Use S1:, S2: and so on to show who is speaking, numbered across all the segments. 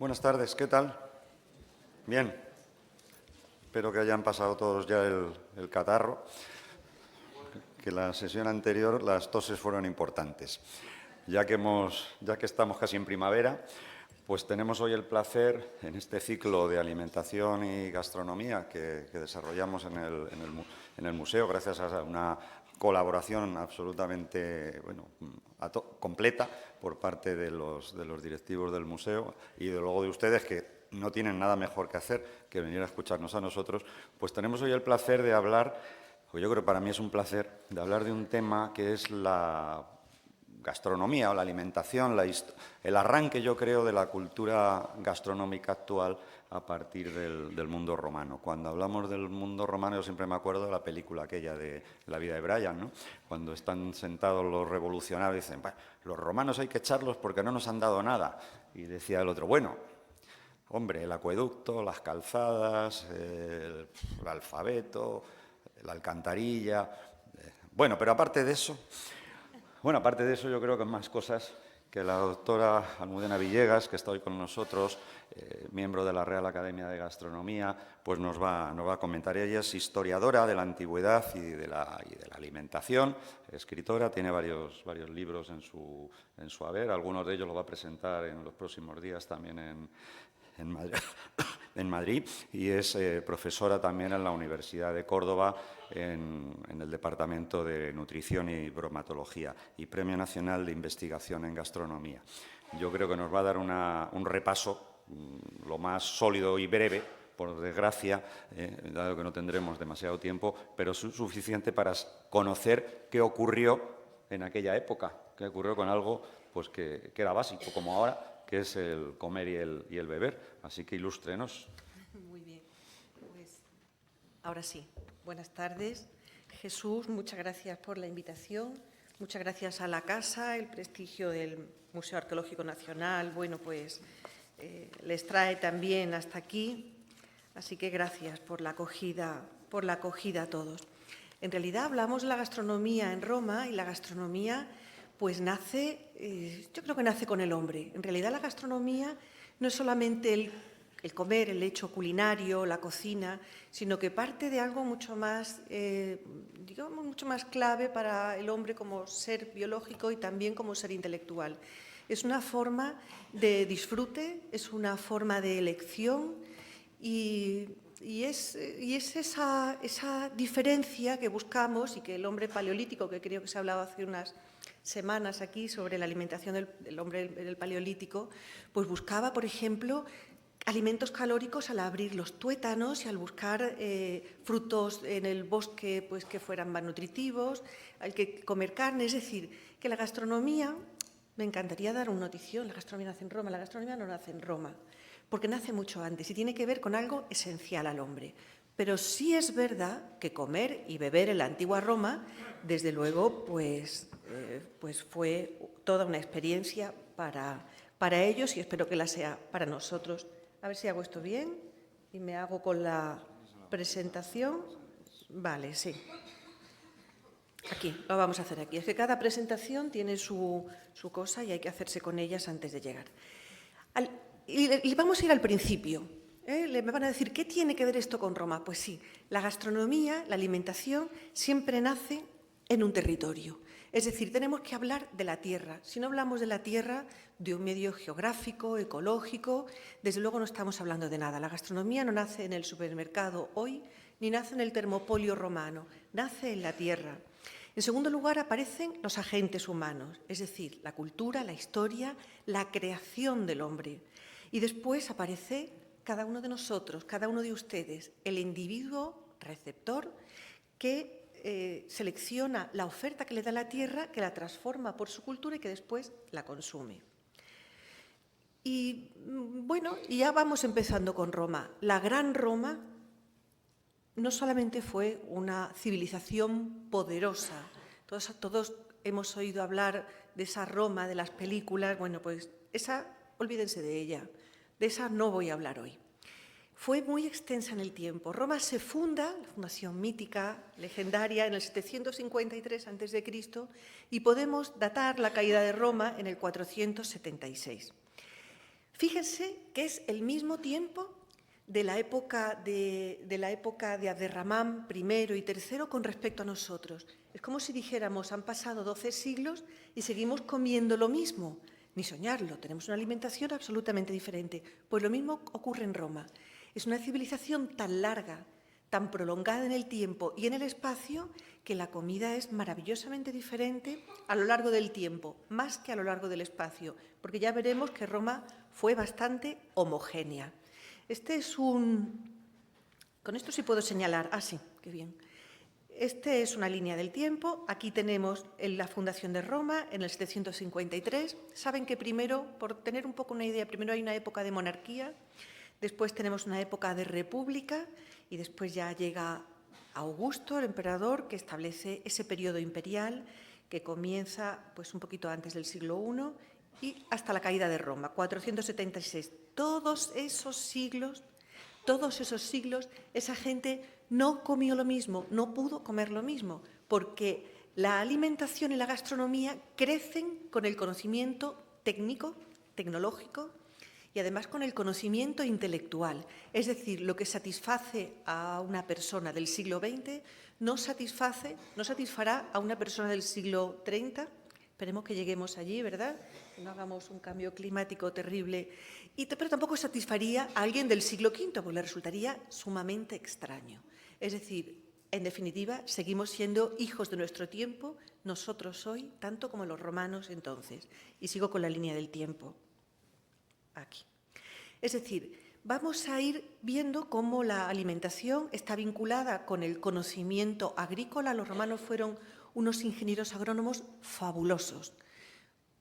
S1: Buenas tardes, ¿qué tal? Bien. Espero que hayan pasado todos ya el catarro, que la sesión anterior las toses fueron importantes. Ya que estamos casi en primavera, pues tenemos hoy el placer, en este ciclo de alimentación y gastronomía que desarrollamos en el museo, gracias a una colaboración absolutamente completa por parte de los directivos del museo y de luego de ustedes, que no tienen nada mejor que hacer que venir a escucharnos a nosotros. Pues tenemos hoy el placer de hablar, pues yo creo que para mí es un placer, de hablar de un tema que es la gastronomía o la alimentación, el arranque, yo creo, de la cultura gastronómica actual a partir del mundo romano. Cuando hablamos del mundo romano, yo siempre me acuerdo de la película aquella de La vida de Brian, ¿no? Cuando están sentados los revolucionarios y dicen, los romanos hay que echarlos porque no nos han dado nada. Y decía el otro, bueno, hombre, el acueducto, las calzadas, el alfabeto, la alcantarilla. Bueno, pero aparte de eso, yo creo que más cosas que la doctora Almudena Villegas, que está hoy con nosotros, miembro de la Real Academia de Gastronomía, pues nos va a comentar. Ella es historiadora de la antigüedad y de la alimentación, escritora, tiene varios libros en su haber, algunos de ellos los va a presentar en los próximos días también en Madrid, y es profesora también en la Universidad de Córdoba en el Departamento de Nutrición y Bromatología y Premio Nacional de Investigación en Gastronomía. Yo creo que nos va a dar un repaso lo más sólido y breve, por desgracia, dado que no tendremos demasiado tiempo, pero suficiente para conocer qué ocurrió en aquella época, qué ocurrió con algo pues que era básico, como ahora, que es el comer y el beber. Así que ilústrenos.
S2: Muy bien. Pues ahora sí. Buenas tardes. Jesús, muchas gracias por la invitación. Muchas gracias a la Casa, el prestigio del Museo Arqueológico Nacional. Bueno, pues les trae también hasta aquí. Así que gracias por la acogida a todos. En realidad hablamos de la gastronomía en Roma y la gastronomía pues nace, yo creo que nace con el hombre. En realidad la gastronomía no es solamente el comer, el hecho culinario, la cocina, sino que parte de algo mucho más, digamos, mucho más clave para el hombre como ser biológico y también como ser intelectual. Es una forma de disfrute, es una forma de elección y es esa diferencia que buscamos y que el hombre paleolítico, que creo que se ha hablado hace unas semanas aquí sobre la alimentación del hombre del paleolítico, pues buscaba, por ejemplo, alimentos calóricos al abrir los tuétanos y al buscar frutos en el bosque pues, que fueran más nutritivos, al que comer carne. Es decir, que la gastronomía, me encantaría dar una notición, la gastronomía nace en Roma, la gastronomía no nace en Roma, porque nace mucho antes y tiene que ver con algo esencial al hombre. Pero sí es verdad que comer y beber en la antigua Roma, desde luego, pues fue toda una experiencia para ellos y espero que la sea para nosotros. A ver si hago esto bien y me hago con la presentación. Vale, sí. Aquí, lo vamos a hacer aquí. Es que cada presentación tiene su cosa y hay que hacerse con ellas antes de llegar. Y vamos a ir al principio. Me van a decir, ¿qué tiene que ver esto con Roma? Pues sí, la gastronomía, la alimentación, siempre nace en un territorio. Es decir, tenemos que hablar de la tierra. Si no hablamos de la tierra, de un medio geográfico, ecológico, desde luego no estamos hablando de nada. La gastronomía no nace en el supermercado hoy, ni nace en el termopolio romano, nace en la tierra. En segundo lugar, aparecen los agentes humanos, es decir, la cultura, la historia, la creación del hombre. Y después aparece cada uno de nosotros, cada uno de ustedes, el individuo receptor que selecciona la oferta que le da la tierra, que la transforma por su cultura y que después la consume. Y bueno, ya vamos empezando con Roma. La gran Roma no solamente fue una civilización poderosa. Todos hemos oído hablar de esa Roma, de las películas. Bueno, pues esa, olvídense de ella. De esa no voy a hablar hoy. Fue muy extensa en el tiempo. Roma se funda, la fundación mítica, legendaria, en el 753 a.C. y podemos datar la caída de Roma en el 476. Fíjense que es el mismo tiempo de la época de Abderramán I y III con respecto a nosotros. Es como si dijéramos, han pasado 12 siglos y seguimos comiendo lo mismo. Ni soñarlo, tenemos una alimentación absolutamente diferente. Pues lo mismo ocurre en Roma. Es una civilización tan larga, tan prolongada en el tiempo y en el espacio, que la comida es maravillosamente diferente a lo largo del tiempo, más que a lo largo del espacio, porque ya veremos que Roma fue bastante homogénea. Con esto sí puedo señalar. Ah, sí, qué bien. Este es una línea del tiempo. Aquí tenemos la fundación de Roma en el 753. Saben que primero, por tener un poco una idea, primero hay una época de monarquía, después tenemos una época de república y después ya llega Augusto, el emperador, que establece ese periodo imperial que comienza pues, un poquito antes del siglo I y hasta la caída de Roma, 476. Todos esos siglos, esa gente no comió lo mismo, no pudo comer lo mismo, porque la alimentación y la gastronomía crecen con el conocimiento técnico, tecnológico, y además con el conocimiento intelectual. Es decir, lo que satisface a una persona del siglo XX no satisfará a una persona del siglo XXX. Esperemos que lleguemos allí, ¿verdad? No hagamos un cambio climático terrible. Pero tampoco satisfaría a alguien del siglo V, porque le resultaría sumamente extraño. Es decir, en definitiva, seguimos siendo hijos de nuestro tiempo, nosotros hoy, tanto como los romanos entonces. Y sigo con la línea del tiempo. Aquí. Es decir, vamos a ir viendo cómo la alimentación está vinculada con el conocimiento agrícola. Los romanos fueron unos ingenieros agrónomos fabulosos.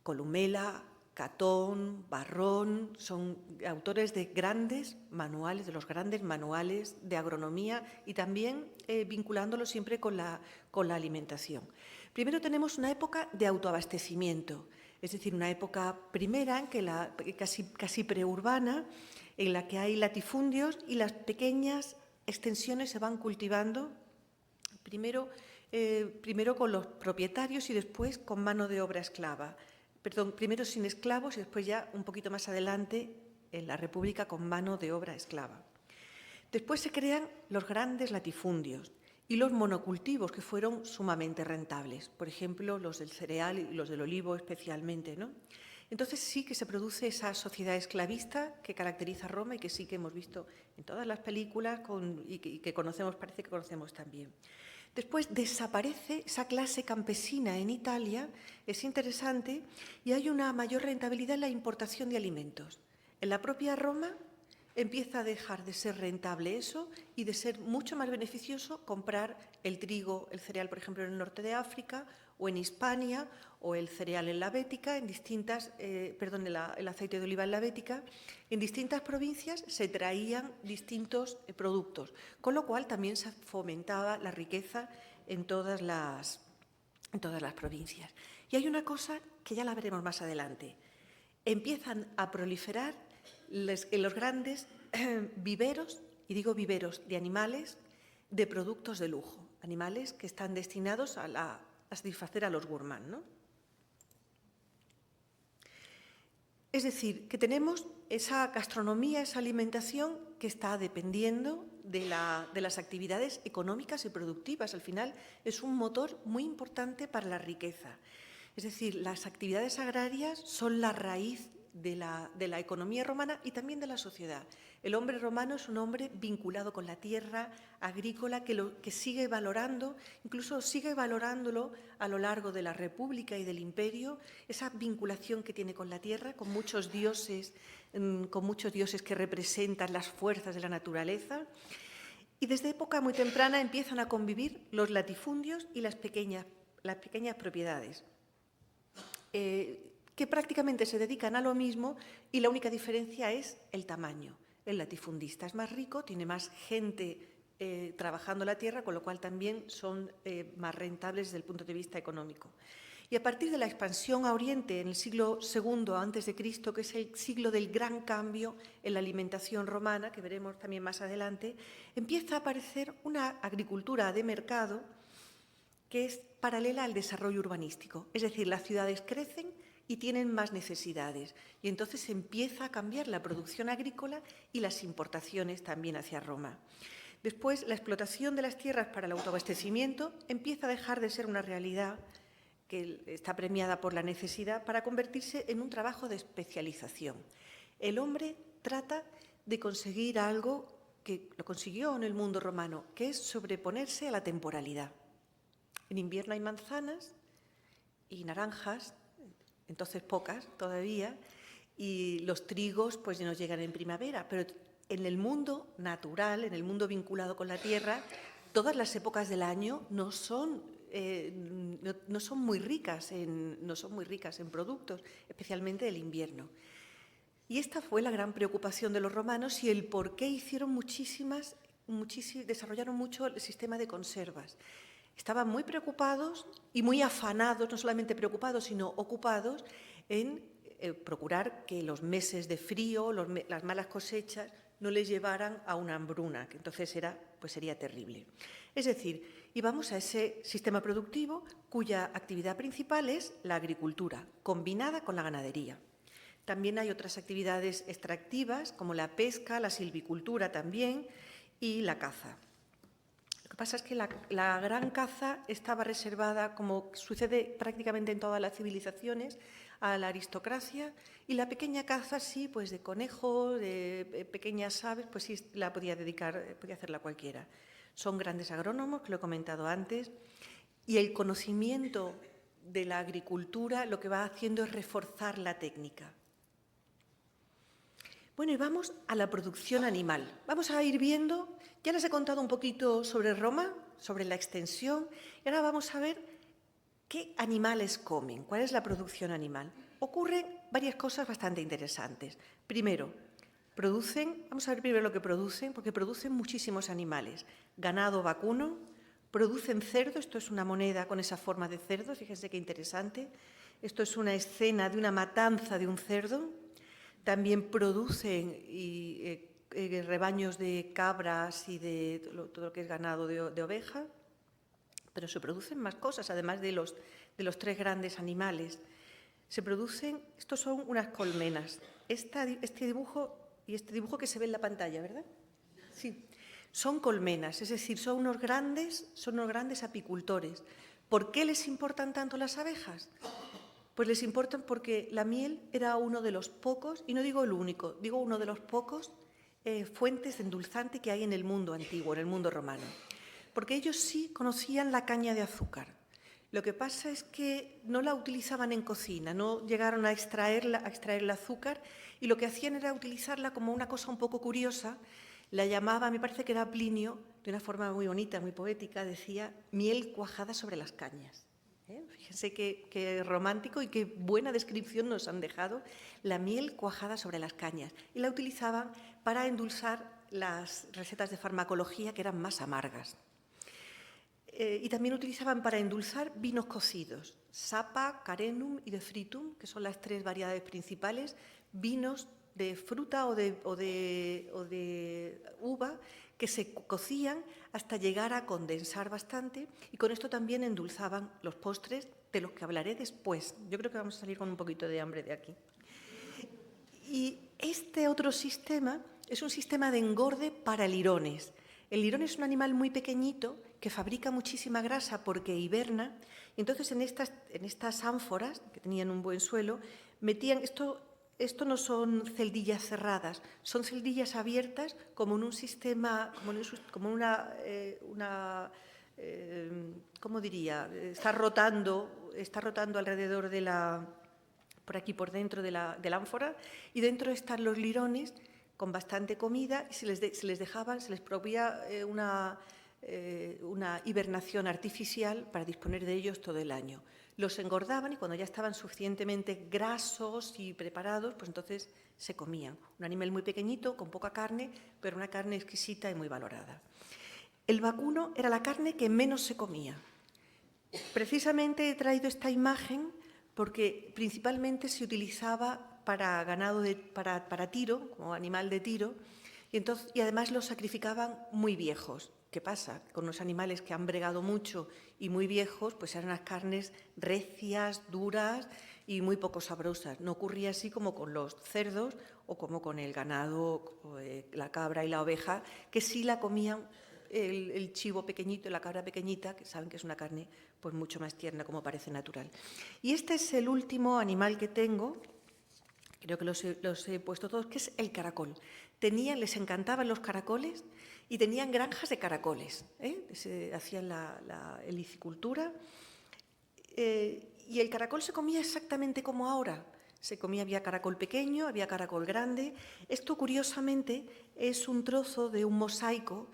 S2: Columela, Catón, Varrón, son autores de grandes manuales, de los grandes manuales de agronomía y también vinculándolo siempre con la alimentación. Primero tenemos una época de autoabastecimiento, es decir, una época primera, casi preurbana, en la que hay latifundios y las pequeñas extensiones se van cultivando, primero con los propietarios y después con mano de obra esclava. Primero sin esclavos y después ya un poquito más adelante en la República con mano de obra esclava. Después se crean los grandes latifundios y los monocultivos, que fueron sumamente rentables. Por ejemplo, los del cereal y los del olivo especialmente, ¿no? Entonces sí que se produce esa sociedad esclavista que caracteriza a Roma y que sí que hemos visto en todas las películas y que conocemos, parece que conocemos también. Después desaparece esa clase campesina en Italia, es interesante, y hay una mayor rentabilidad en la importación de alimentos. En la propia Roma empieza a dejar de ser rentable eso y de ser mucho más beneficioso comprar el trigo, el cereal, por ejemplo, en el norte de África o en Hispania, o el cereal en la Bética, el aceite de oliva en la Bética. En distintas provincias se traían distintos productos, con lo cual también se fomentaba la riqueza en todas las provincias. Y hay una cosa que ya la veremos más adelante. Empiezan a proliferar en los grandes viveros, y digo viveros de animales, de productos de lujo, animales que están destinados a satisfacer a los gourmands, ¿no? Es decir, que tenemos esa gastronomía, esa alimentación que está dependiendo de las actividades económicas y productivas. Al final es un motor muy importante para la riqueza. Es decir, las actividades agrarias son la raíz de la economía romana y también de la sociedad. El hombre romano es un hombre vinculado con la tierra, agrícola, que sigue valorando, incluso sigue valorándolo a lo largo de la República y del Imperio, esa vinculación que tiene con la tierra, con muchos dioses que representan las fuerzas de la naturaleza. Y desde época muy temprana empiezan a convivir los latifundios y las pequeñas propiedades, que prácticamente se dedican a lo mismo y la única diferencia es el tamaño. El latifundista es más rico, tiene más gente trabajando la tierra, con lo cual también son más rentables desde el punto de vista económico. Y a partir de la expansión a Oriente en el siglo II a.C., que es el siglo del gran cambio en la alimentación romana, que veremos también más adelante, empieza a aparecer una agricultura de mercado que es paralela al desarrollo urbanístico. Es decir, las ciudades crecen, y tienen más necesidades. Y entonces empieza a cambiar la producción agrícola y las importaciones también hacia Roma. Después, la explotación de las tierras para el autoabastecimiento empieza a dejar de ser una realidad que está premiada por la necesidad para convertirse en un trabajo de especialización. El hombre trata de conseguir algo que lo consiguió en el mundo romano, que es sobreponerse a la temporalidad. En invierno hay manzanas y naranjas, entonces pocas todavía, y los trigos pues nos llegan en primavera, pero en el mundo natural, en el mundo vinculado con la tierra, todas las épocas del año no son muy ricas en productos, especialmente el invierno. Y esta fue la gran preocupación de los romanos y el por qué desarrollaron mucho el sistema de conservas. Estaban muy preocupados y muy afanados, no solamente preocupados, sino ocupados en procurar que los meses de frío, las malas cosechas, no les llevaran a una hambruna, que entonces sería terrible. Es decir, íbamos a ese sistema productivo cuya actividad principal es la agricultura, combinada con la ganadería. También hay otras actividades extractivas, como la pesca, la silvicultura también, y la caza. Lo que pasa es que la gran caza estaba reservada, como sucede prácticamente en todas las civilizaciones, a la aristocracia, y la pequeña caza, sí, pues de conejos, de pequeñas aves, pues sí la podía hacerla cualquiera. Son grandes agrónomos, que lo he comentado antes, y el conocimiento de la agricultura lo que va haciendo es reforzar la técnica. Bueno, y vamos a la producción animal. Vamos a ir viendo, ya les he contado un poquito sobre Roma, sobre la extensión, y ahora vamos a ver qué animales comen, cuál es la producción animal. Ocurren varias cosas bastante interesantes. Primero, vamos a ver primero lo que producen, porque producen muchísimos animales. Ganado vacuno, producen cerdo, esto es una moneda con esa forma de cerdo, fíjense qué interesante. Esto es una escena de una matanza de un cerdo. También producen rebaños de cabras y de todo lo que es ganado de oveja, pero se producen más cosas, además de los 3 grandes animales. Estos son unas colmenas. Este dibujo que se ve en la pantalla, ¿verdad? Sí. Son colmenas, es decir, son unos grandes apicultores. ¿Por qué les importan tanto las abejas? Pues les importan porque la miel era uno de los pocos, y no digo el único, digo uno de los pocos fuentes de endulzante que hay en el mundo antiguo, en el mundo romano. Porque ellos sí conocían la caña de azúcar. Lo que pasa es que no la utilizaban en cocina, no llegaron a extraer el azúcar, y lo que hacían era utilizarla como una cosa un poco curiosa. La llamaba, me parece que era Plinio, de una forma muy bonita, muy poética, decía miel cuajada sobre las cañas. Fíjense qué romántico y qué buena descripción nos han dejado, la miel cuajada sobre las cañas. Y la utilizaban para endulzar las recetas de farmacología que eran más amargas. Y también utilizaban para endulzar vinos cocidos, sapa, carenum y de fritum, que son las 3 variedades principales, vinos de fruta o de uva que se cocían hasta llegar a condensar bastante, y con esto también endulzaban los postres, de los que hablaré después. Yo creo que vamos a salir con un poquito de hambre de aquí. Y este otro sistema es un sistema de engorde para lirones. El lirón es un animal muy pequeñito que fabrica muchísima grasa porque hiberna, y entonces en estas ánforas, que tenían un buen suelo, metían esto no son celdillas cerradas, son celdillas abiertas como en un sistema, ¿cómo diría? Está rotando alrededor por aquí por dentro de la ánfora, y dentro están los lirones con bastante comida, y se les proveía una hibernación artificial para disponer de ellos todo el año. Los engordaban y cuando ya estaban suficientemente grasos y preparados, pues entonces se comían. Un animal muy pequeñito, con poca carne, pero una carne exquisita y muy valorada. El vacuno era la carne que menos se comía. Precisamente he traído esta imagen porque principalmente se utilizaba para ganado, para tiro, como animal de tiro, y además los sacrificaban muy viejos. ¿Qué pasa? Con los animales que han bregado mucho y muy viejos, pues eran unas carnes recias, duras, y muy poco sabrosas. No ocurría así como con los cerdos o como con el ganado, la cabra y la oveja, que sí la comían el chivo pequeñito, la cabra pequeñita, que saben que es una carne pues mucho más tierna, como parece natural. Y este es el último animal que tengo, creo que los he puesto todos, que es el caracol. Les encantaban los caracoles y tenían granjas de caracoles. Hacían la helicicultura. Y el caracol se comía exactamente como ahora. Había caracol pequeño, había caracol grande. Esto, curiosamente, es un trozo de un mosaico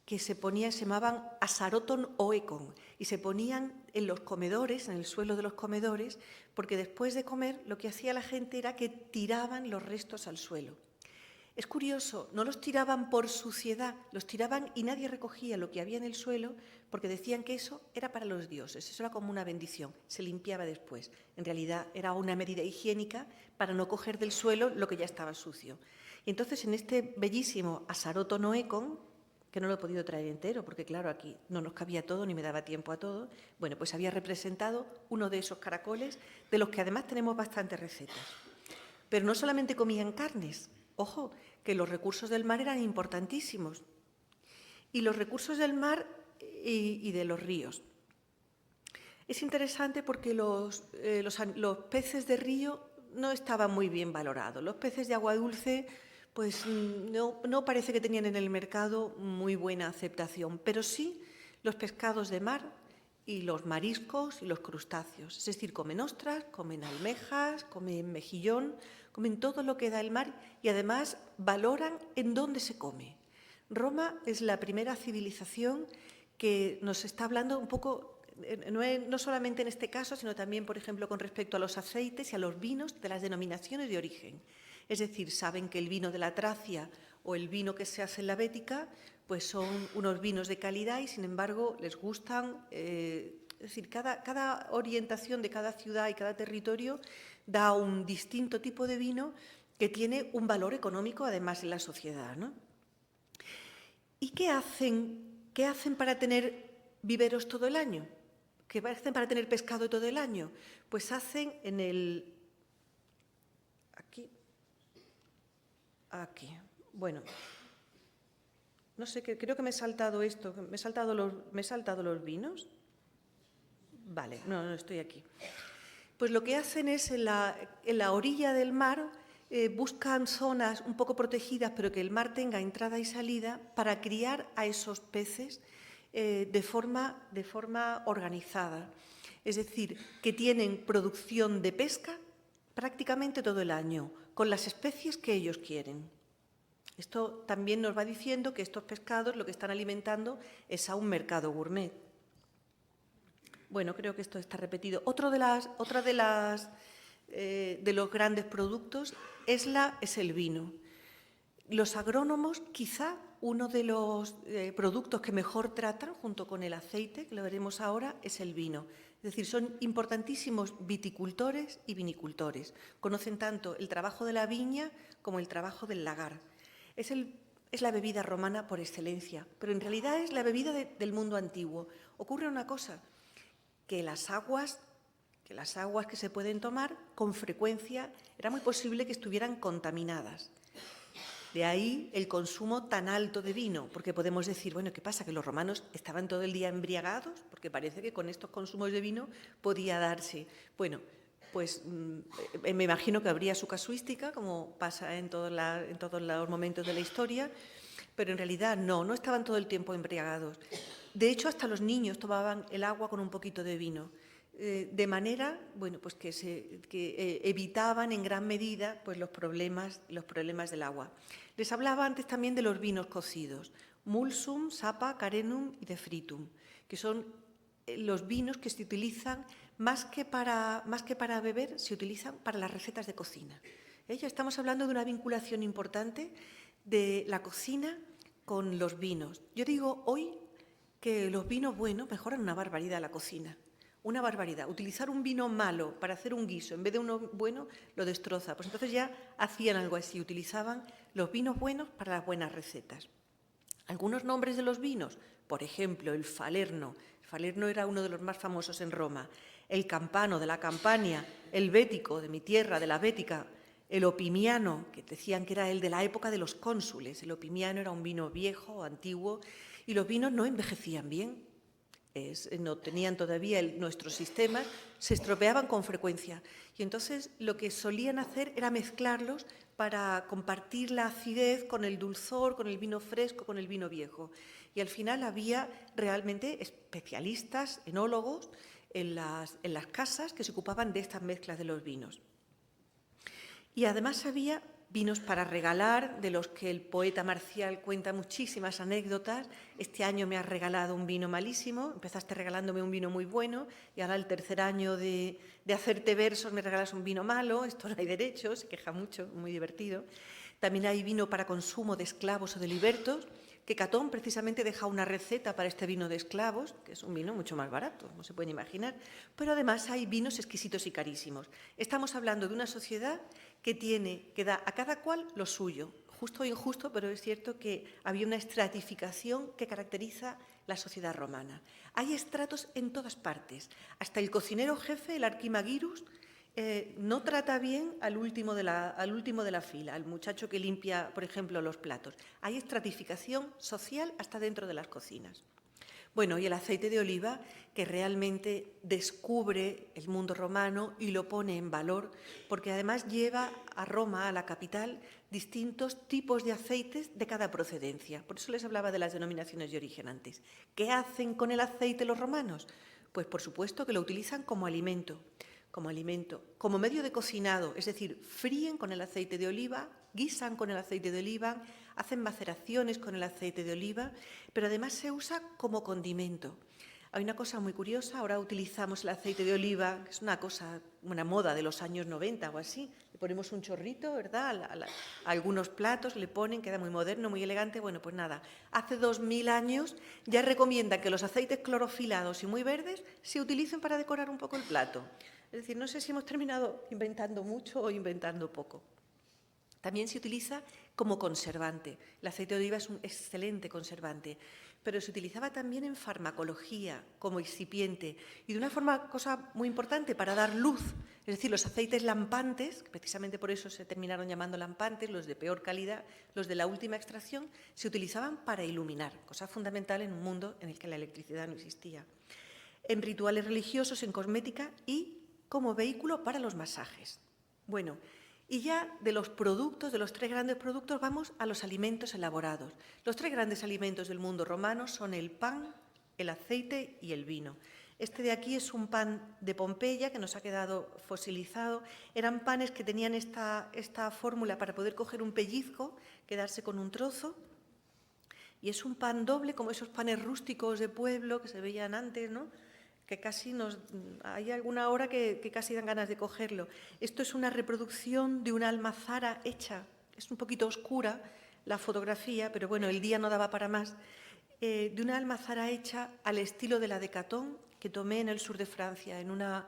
S2: que se llamaban asaroton oekon, y se ponían en los comedores, en el suelo de los comedores, porque después de comer lo que hacía la gente era que tiraban los restos al suelo. Es curioso, no los tiraban por suciedad, los tiraban y nadie recogía lo que había en el suelo porque decían que eso era para los dioses, eso era como una bendición, se limpiaba después. En realidad era una medida higiénica para no coger del suelo lo que ya estaba sucio. Y entonces en este bellísimo asaroton oekon, que no lo he podido traer entero porque claro, aquí no nos cabía todo ni me daba tiempo a todo, bueno, pues había representado uno de esos caracoles de los que además tenemos bastantes recetas. Pero no solamente comían carnes, ojo, que los recursos del mar eran importantísimos. Y los recursos del mar y de los ríos. Es interesante porque los peces de río no estaban muy bien valorados. Los peces de agua dulce pues no parece que tenían en el mercado muy buena aceptación, pero sí los pescados de mar y los mariscos y los crustáceos. Es decir, comen ostras, comen almejas, comen mejillón, comen todo lo que da el mar y además valoran en dónde se come. Roma es la primera civilización que nos está hablando un poco, no solamente en este caso, sino también, por ejemplo, con respecto a los aceites y a los vinos de las denominaciones de origen. Es decir, saben que el vino de la Tracia o el vino que se hace en la Bética pues son unos vinos de calidad y, sin embargo, les gustan. Es decir, cada orientación de cada ciudad y cada territorio da un distinto tipo de vino que tiene un valor económico, además, en la sociedad, ¿no? ¿Y qué hacen para tener viveros todo el año? ¿Qué hacen para tener pescado todo el año? Pues hacen Aquí. Bueno, no sé, creo que me he saltado esto, me he saltado los vinos. Vale, no estoy aquí. Pues lo que hacen es en la orilla del mar buscan zonas un poco protegidas, pero que el mar tenga entrada y salida para criar a esos peces de forma organizada. Es decir, que tienen producción de pesca prácticamente todo el año, con las especies que ellos quieren. Esto también nos va diciendo que estos pescados lo que están alimentando es a un mercado gourmet. Bueno, creo que esto está repetido. Otra de los grandes productos es el vino. Los agrónomos, quizá uno de los productos que mejor tratan, junto con el aceite, que lo veremos ahora, es el vino. Es decir, son importantísimos viticultores y vinicultores. Conocen tanto el trabajo de la viña como el trabajo del lagar. Es la bebida romana por excelencia, pero en realidad es la bebida del mundo antiguo. Ocurre una cosa, que las aguas que se pueden tomar, con frecuencia, era muy posible que estuvieran contaminadas. De ahí el consumo tan alto de vino, porque podemos decir, bueno, ¿qué pasa? ¿Que los romanos estaban todo el día embriagados? Porque parece que con estos consumos de vino podía darse. Bueno, pues me imagino que habría su casuística, como pasa en todos los momentos de la historia, pero en realidad no estaban todo el tiempo embriagados. De hecho, hasta los niños tomaban el agua con un poquito de vino, de manera, bueno, pues que evitaban en gran medida pues los problemas del agua. Les hablaba antes también de los vinos cocidos, mulsum, sapa, carenum y defritum, que son los vinos que se utilizan más que para beber, se utilizan para las recetas de cocina. Ya estamos hablando de una vinculación importante de la cocina con los vinos. Yo digo hoy que los vinos buenos mejoran una barbaridad la cocina. Una barbaridad. Utilizar un vino malo para hacer un guiso en vez de uno bueno lo destroza. Pues entonces ya hacían algo así, utilizaban los vinos buenos para las buenas recetas. Algunos nombres de los vinos, por ejemplo, el Falerno. El Falerno era uno de los más famosos en Roma. El Campano de la Campania, el bético, de mi tierra, de la Bética, el opimiano, que decían que era el de la época de los cónsules. El opimiano era un vino viejo, antiguo, y los vinos no envejecían bien. No tenían todavía nuestros sistemas, se estropeaban con frecuencia. Y entonces lo que solían hacer era mezclarlos para compartir la acidez con el dulzor, con el vino fresco, con el vino viejo. Y al final había realmente especialistas, enólogos, en las casas que se ocupaban de estas mezclas de los vinos. Y además había vinos para regalar, de los que el poeta Marcial cuenta muchísimas anécdotas. Este año me has regalado un vino malísimo, empezaste regalándome un vino muy bueno y ahora el tercer año de hacerte versos me regalas un vino malo, esto no hay derecho, se queja mucho, muy divertido. También hay vino para consumo de esclavos o de libertos, que Catón precisamente deja una receta para este vino de esclavos, que es un vino mucho más barato, no se pueden imaginar, pero además hay vinos exquisitos y carísimos. Estamos hablando de una sociedad que da a cada cual lo suyo, justo o injusto, pero es cierto que había una estratificación que caracteriza la sociedad romana. Hay estratos en todas partes, hasta el cocinero jefe, el archimagirus, no trata bien al último de la fila, al muchacho que limpia, por ejemplo, los platos. Hay estratificación social hasta dentro de las cocinas. Bueno, y el aceite de oliva, que realmente descubre el mundo romano y lo pone en valor, porque además lleva a Roma, a la capital, distintos tipos de aceites de cada procedencia. Por eso les hablaba de las denominaciones de origen antes. ¿Qué hacen con el aceite los romanos? Pues por supuesto que lo utilizan como alimento, como medio de cocinado, es decir, fríen con el aceite de oliva, guisan con el aceite de oliva, hacen maceraciones con el aceite de oliva, pero además se usa como condimento. Hay una cosa muy curiosa, ahora utilizamos el aceite de oliva, que es una moda de los años 90 o así, le ponemos un chorrito, ¿verdad? A algunos platos le ponen, queda muy moderno, muy elegante. Bueno, pues nada, hace 2000 años ya recomiendan que los aceites clorofilados y muy verdes se utilicen para decorar un poco el plato. Es decir, no sé si hemos terminado inventando mucho o inventando poco. También se utiliza como conservante. El aceite de oliva es un excelente conservante, pero se utilizaba también en farmacología, como excipiente, y de una cosa muy importante, para dar luz. Es decir, los aceites lampantes, que precisamente por eso se terminaron llamando lampantes, los de peor calidad, los de la última extracción, se utilizaban para iluminar, cosa fundamental en un mundo en el que la electricidad no existía. En rituales religiosos, en cosmética y como vehículo para los masajes. Bueno, y ya de los productos, de los tres grandes productos, vamos a los alimentos elaborados. Los tres grandes alimentos del mundo romano son el pan, el aceite y el vino. Este de aquí es un pan de Pompeya que nos ha quedado fosilizado. Eran panes que tenían esta fórmula para poder coger un pellizco, quedarse con un trozo. Y es un pan doble, como esos panes rústicos de pueblo que se veían antes, ¿no? Que casi hay alguna hora que casi dan ganas de cogerlo. Esto es una reproducción de una almazara hecha, es un poquito oscura la fotografía, pero bueno, el día no daba para más, de una almazara hecha al estilo de la de Catón, que tomé en el sur de Francia, una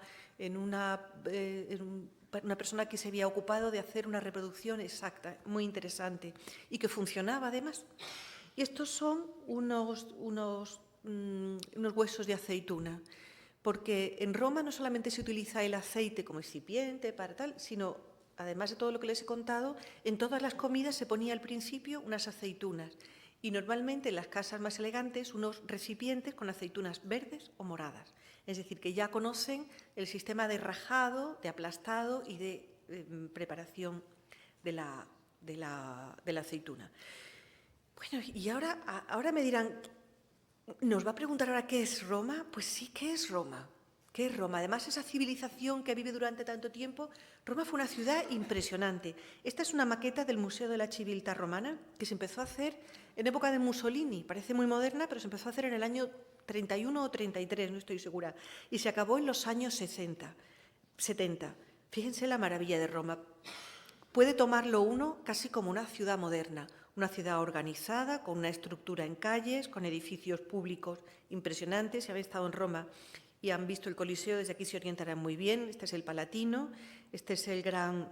S2: persona que se había ocupado de hacer una reproducción exacta, muy interesante, y que funcionaba además. Y estos son unos huesos de aceituna, porque en Roma no solamente se utiliza el aceite como excipiente para tal, sino, además de todo lo que les he contado, en todas las comidas se ponía al principio unas aceitunas y normalmente en las casas más elegantes unos recipientes con aceitunas verdes o moradas. Es decir, que ya conocen el sistema de rajado, de aplastado y de preparación de la aceituna. Bueno, y ahora me dirán, ¿nos va a preguntar ahora qué es Roma? Pues sí, ¿qué es Roma? ¿Qué es Roma? Además, esa civilización que vive durante tanto tiempo, Roma fue una ciudad impresionante. Esta es una maqueta del Museo de la Civiltà Romana que se empezó a hacer en época de Mussolini. Parece muy moderna, pero se empezó a hacer en el año 31 o 33, no estoy segura. Y se acabó en los años 70. Fíjense la maravilla de Roma. Puede tomarlo uno casi como una ciudad moderna. Una ciudad organizada, con una estructura en calles, con edificios públicos impresionantes. Si habéis estado en Roma y han visto el Coliseo, desde aquí se orientarán muy bien. Este es el Palatino, este es el gran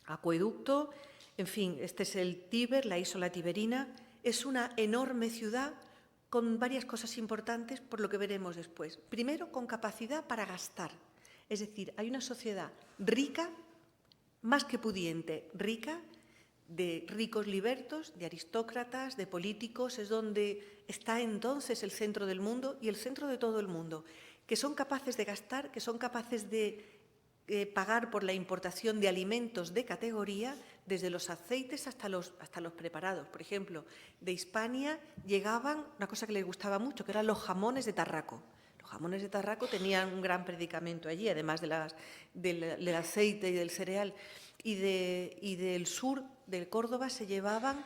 S2: acueducto, en fin, este es el Tíber, la Isola Tiberina. Es una enorme ciudad con varias cosas importantes, por lo que veremos después. Primero, con capacidad para gastar. Es decir, hay una sociedad rica, más que pudiente, rica, de ricos libertos, de aristócratas, de políticos, es donde está entonces el centro del mundo y el centro de todo el mundo, que son capaces de gastar, que son capaces de pagar por la importación de alimentos de categoría, desde los aceites hasta los preparados. Por ejemplo, de Hispania llegaban una cosa que les gustaba mucho, que eran los jamones de Tarraco. Los jamones de Tarraco tenían un gran predicamento allí, además del aceite y del cereal. Y del sur, de Córdoba, se llevaban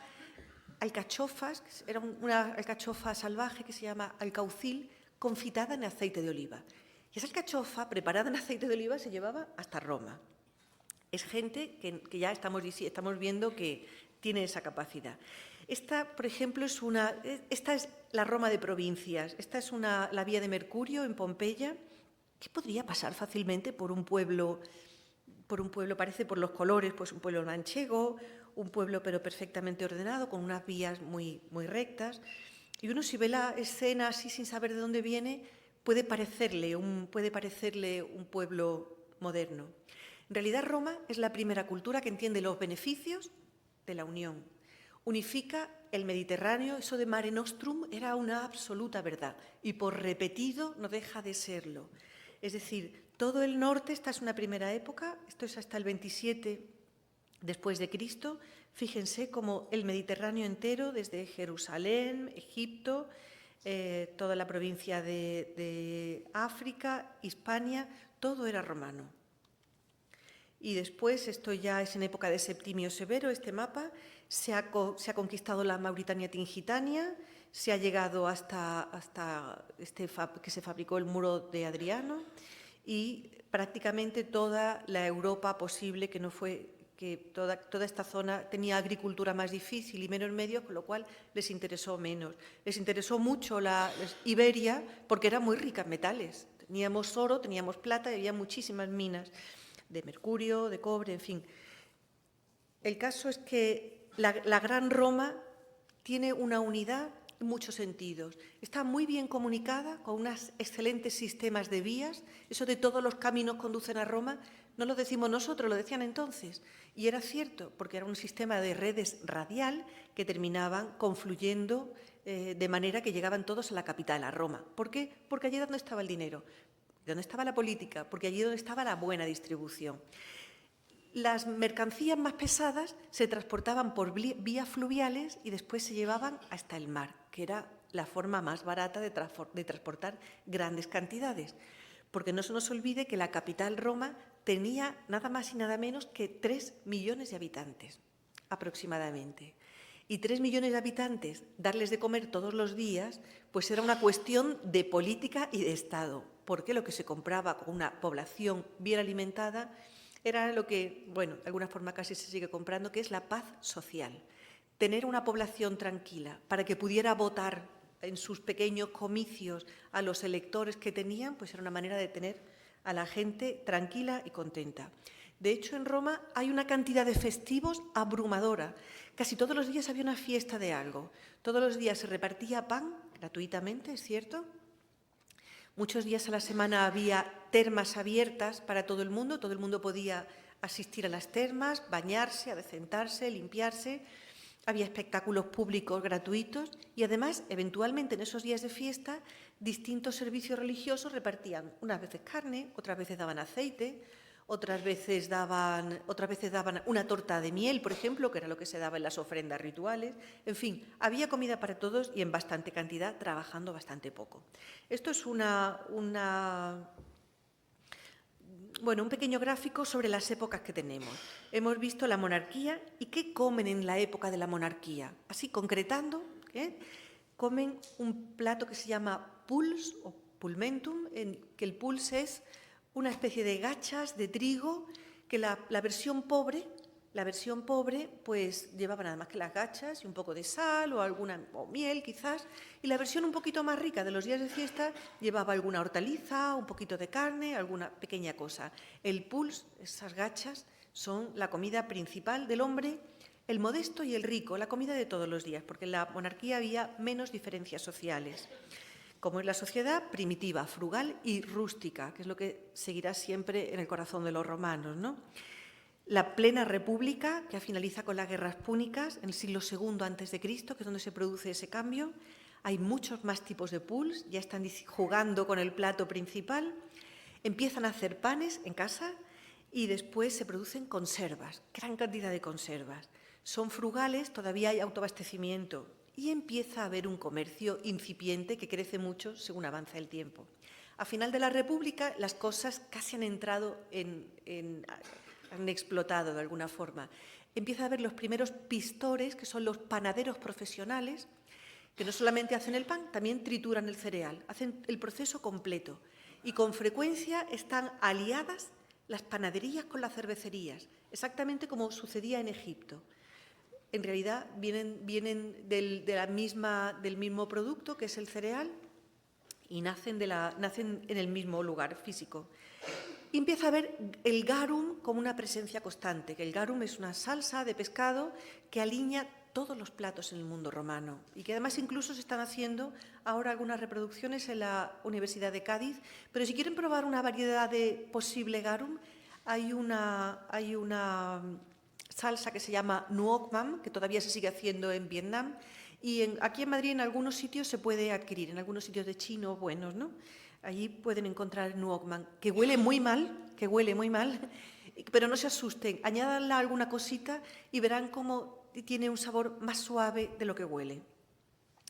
S2: alcachofas, era una alcachofa salvaje que se llama alcaucil, confitada en aceite de oliva. Y esa alcachofa, preparada en aceite de oliva, se llevaba hasta Roma. Es gente que ya estamos viendo que tiene esa capacidad. Esta, por ejemplo, esta es la Roma de provincias. Esta es la vía de Mercurio en Pompeya. ¿Qué podría pasar fácilmente por un pueblo, parece por los colores, pues un pueblo manchego, un pueblo pero perfectamente ordenado, con unas vías muy, muy rectas? Y uno, si ve la escena así sin saber de dónde viene, puede parecerle un pueblo moderno. En realidad, Roma es la primera cultura que entiende los beneficios de la unión. Unifica el Mediterráneo, eso de Mare Nostrum era una absoluta verdad y por repetido no deja de serlo. Es decir, todo el norte, esta es una primera época, esto es hasta el 27 después de Cristo. Fíjense cómo el Mediterráneo entero, desde Jerusalén, Egipto, toda la provincia de África, Hispania, todo era romano. Y después, esto ya es en época de Septimio Severo, este mapa, se ha conquistado la Mauritania Tingitania, se ha llegado hasta que se fabricó el muro de Adriano y prácticamente toda la Europa posible, que toda esta zona tenía agricultura más difícil y menos medios, con lo cual les interesó menos. Les interesó mucho la Iberia porque era muy rica en metales. Teníamos oro, teníamos plata y había muchísimas minas de mercurio, de cobre, en fin. El caso es que la Gran Roma tiene una unidad en muchos sentidos. Está muy bien comunicada, con unos excelentes sistemas de vías. Eso de todos los caminos conducen a Roma, no lo decimos nosotros, lo decían entonces. Y era cierto, porque era un sistema de redes radial que terminaban confluyendo de manera que llegaban todos a la capital, a Roma. ¿Por qué? Porque allí es donde estaba el dinero, donde estaba la política, porque allí es donde estaba la buena distribución. Las mercancías más pesadas se transportaban por vías fluviales y después se llevaban hasta el mar, que era la forma más barata de transportar grandes cantidades. Porque no se nos olvide que la capital, Roma, tenía nada más y nada menos que 3 millones de habitantes, aproximadamente. Y 3 millones de habitantes, darles de comer todos los días, pues era una cuestión de política y de Estado, porque lo que se compraba con una población bien alimentada era lo que, bueno, de alguna forma casi se sigue comprando, que es la paz social. Tener una población tranquila para que pudiera votar en sus pequeños comicios a los electores que tenían, pues era una manera de tener a la gente tranquila y contenta. De hecho, en Roma hay una cantidad de festivos abrumadora. Casi todos los días había una fiesta de algo. Todos los días se repartía pan gratuitamente, ¿es cierto? Muchos días a la semana había termas abiertas para todo el mundo podía asistir a las termas, bañarse, adecentarse, limpiarse. Había espectáculos públicos gratuitos y además, eventualmente en esos días de fiesta, distintos servicios religiosos repartían unas veces carne, otras veces daban aceite, otras veces daban una torta de miel, por ejemplo, que era lo que se daba en las ofrendas rituales. En fin, había comida para todos y en bastante cantidad, trabajando bastante poco. Esto es un pequeño gráfico sobre las épocas que tenemos. Hemos visto la monarquía y qué comen en la época de la monarquía. Así, concretando, comen un plato que se llama puls o pulmentum, que el puls es una especie de gachas de trigo que la versión pobre, pues llevaba nada más que las gachas y un poco de sal o miel quizás, y la versión un poquito más rica de los días de fiesta llevaba alguna hortaliza, un poquito de carne, alguna pequeña cosa. El puls, esas gachas, son la comida principal del hombre, el modesto y el rico, la comida de todos los días, porque en la monarquía había menos diferencias sociales. como es la sociedad primitiva, frugal y rústica, que es lo que seguirá siempre en el corazón de los romanos, ¿no? La plena república, que finaliza con las guerras púnicas en el siglo II a.C., que es donde se produce ese cambio. Hay muchos más tipos de pools, ya están jugando con el plato principal. Empiezan a hacer panes en casa y después se producen conservas, gran cantidad de conservas. Son frugales, todavía hay autoabastecimiento y empieza a haber un comercio incipiente que crece mucho según avanza el tiempo. A final de la República las cosas casi han entrado han explotado de alguna forma. Empieza a haber los primeros pistores, que son los panaderos profesionales, que no solamente hacen el pan, también trituran el cereal, hacen el proceso completo. Y con frecuencia están aliadas las panaderías con las cervecerías, exactamente como sucedía en Egipto. En realidad vienen del mismo producto, que es el cereal, y nacen en el mismo lugar físico. Y empieza a ver el garum como una presencia constante, que el garum es una salsa de pescado que alinea todos los platos en el mundo romano y que además incluso se están haciendo ahora algunas reproducciones en la Universidad de Cádiz. Pero si quieren probar una variedad de posible garum, hay una salsa que se llama nuoc mam, que todavía se sigue haciendo en Vietnam, y aquí en Madrid en algunos sitios se puede adquirir, en algunos sitios de chino buenos, ¿no? Allí pueden encontrar nuoc mam, que huele muy mal, pero no se asusten, añádanle alguna cosita y verán cómo tiene un sabor más suave de lo que huele.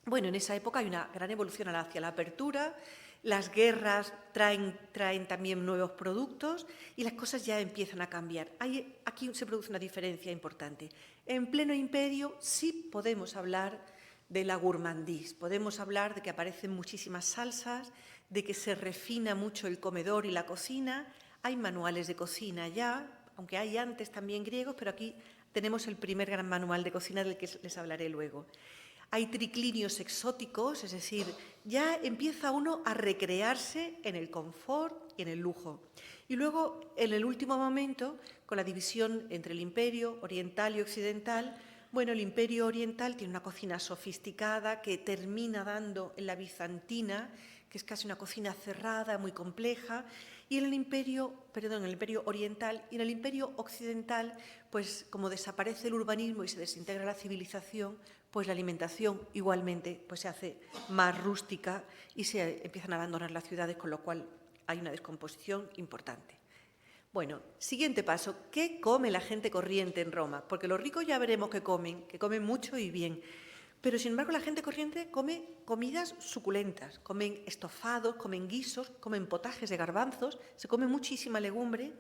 S2: Bueno, en esa época hay una gran evolución hacia la apertura, las guerras traen también nuevos productos y las cosas ya empiezan a cambiar. Aquí se produce una diferencia importante. En pleno imperio sí podemos hablar de la gourmandise, podemos hablar de que aparecen muchísimas salsas, de que se refina mucho el comedor y la cocina. Hay manuales de cocina ya, aunque hay antes también griegos, pero aquí tenemos el primer gran manual de cocina del que les hablaré luego. Hay triclinios exóticos, es decir, ya empieza uno a recrearse en el confort y en el lujo. Y luego, en el último momento, con la división entre el imperio oriental y occidental, bueno, el imperio oriental tiene una cocina sofisticada que termina dando en la bizantina, que es casi una cocina cerrada, muy compleja, y en el imperio oriental y en el imperio occidental, pues como desaparece el urbanismo y se desintegra la civilización, pues la alimentación igualmente pues se hace más rústica y se empiezan a abandonar las ciudades, con lo cual hay una descomposición importante. Bueno, siguiente paso, ¿qué come la gente corriente en Roma? Porque los ricos ya veremos que comen mucho y bien. Pero, sin embargo, la gente corriente come comidas suculentas, comen estofados, comen guisos, comen potajes de garbanzos, se come muchísima legumbre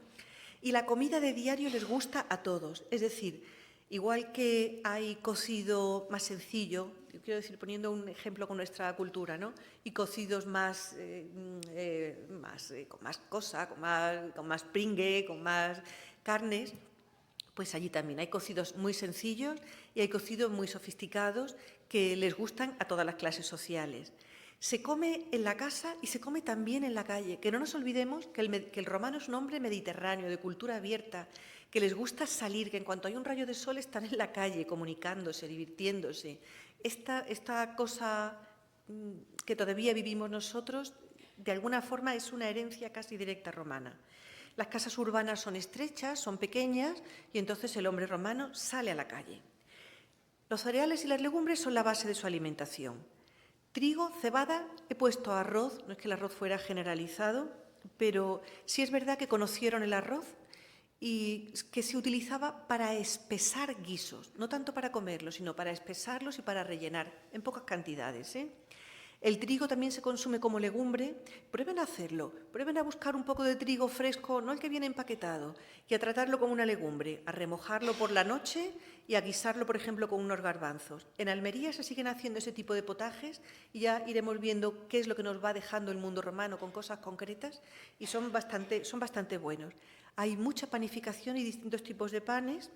S2: y la comida de diario les gusta a todos. Es decir, igual que hay cocido más sencillo, quiero decir, poniendo un ejemplo con nuestra cultura, ¿no? Y cocidos con más cosa, con más pringue, con más carnes, pues allí también hay cocidos muy sencillos y hay cocidos muy sofisticados que les gustan a todas las clases sociales. Se come en la casa y se come también en la calle, que no nos olvidemos que el romano es un hombre mediterráneo, de cultura abierta, que les gusta salir, que en cuanto hay un rayo de sol están en la calle comunicándose, divirtiéndose. Esta cosa que todavía vivimos nosotros, de alguna forma es una herencia casi directa romana. Las casas urbanas son estrechas, son pequeñas y entonces el hombre romano sale a la calle. Los cereales y las legumbres son la base de su alimentación. Trigo, cebada, he puesto arroz, no es que el arroz fuera generalizado, pero sí es verdad que conocieron el arroz y que se utilizaba para espesar guisos, no tanto para comerlos, sino para espesarlos y para rellenar, en pocas cantidades, El trigo también se consume como legumbre. Prueben a hacerlo, prueben a buscar un poco de trigo fresco, no el que viene empaquetado, y a tratarlo como una legumbre, a remojarlo por la noche y a guisarlo, por ejemplo, con unos garbanzos. En Almería se siguen haciendo ese tipo de potajes y ya iremos viendo qué es lo que nos va dejando el mundo romano con cosas concretas y son bastante buenos. Hay mucha panificación y distintos tipos de panes.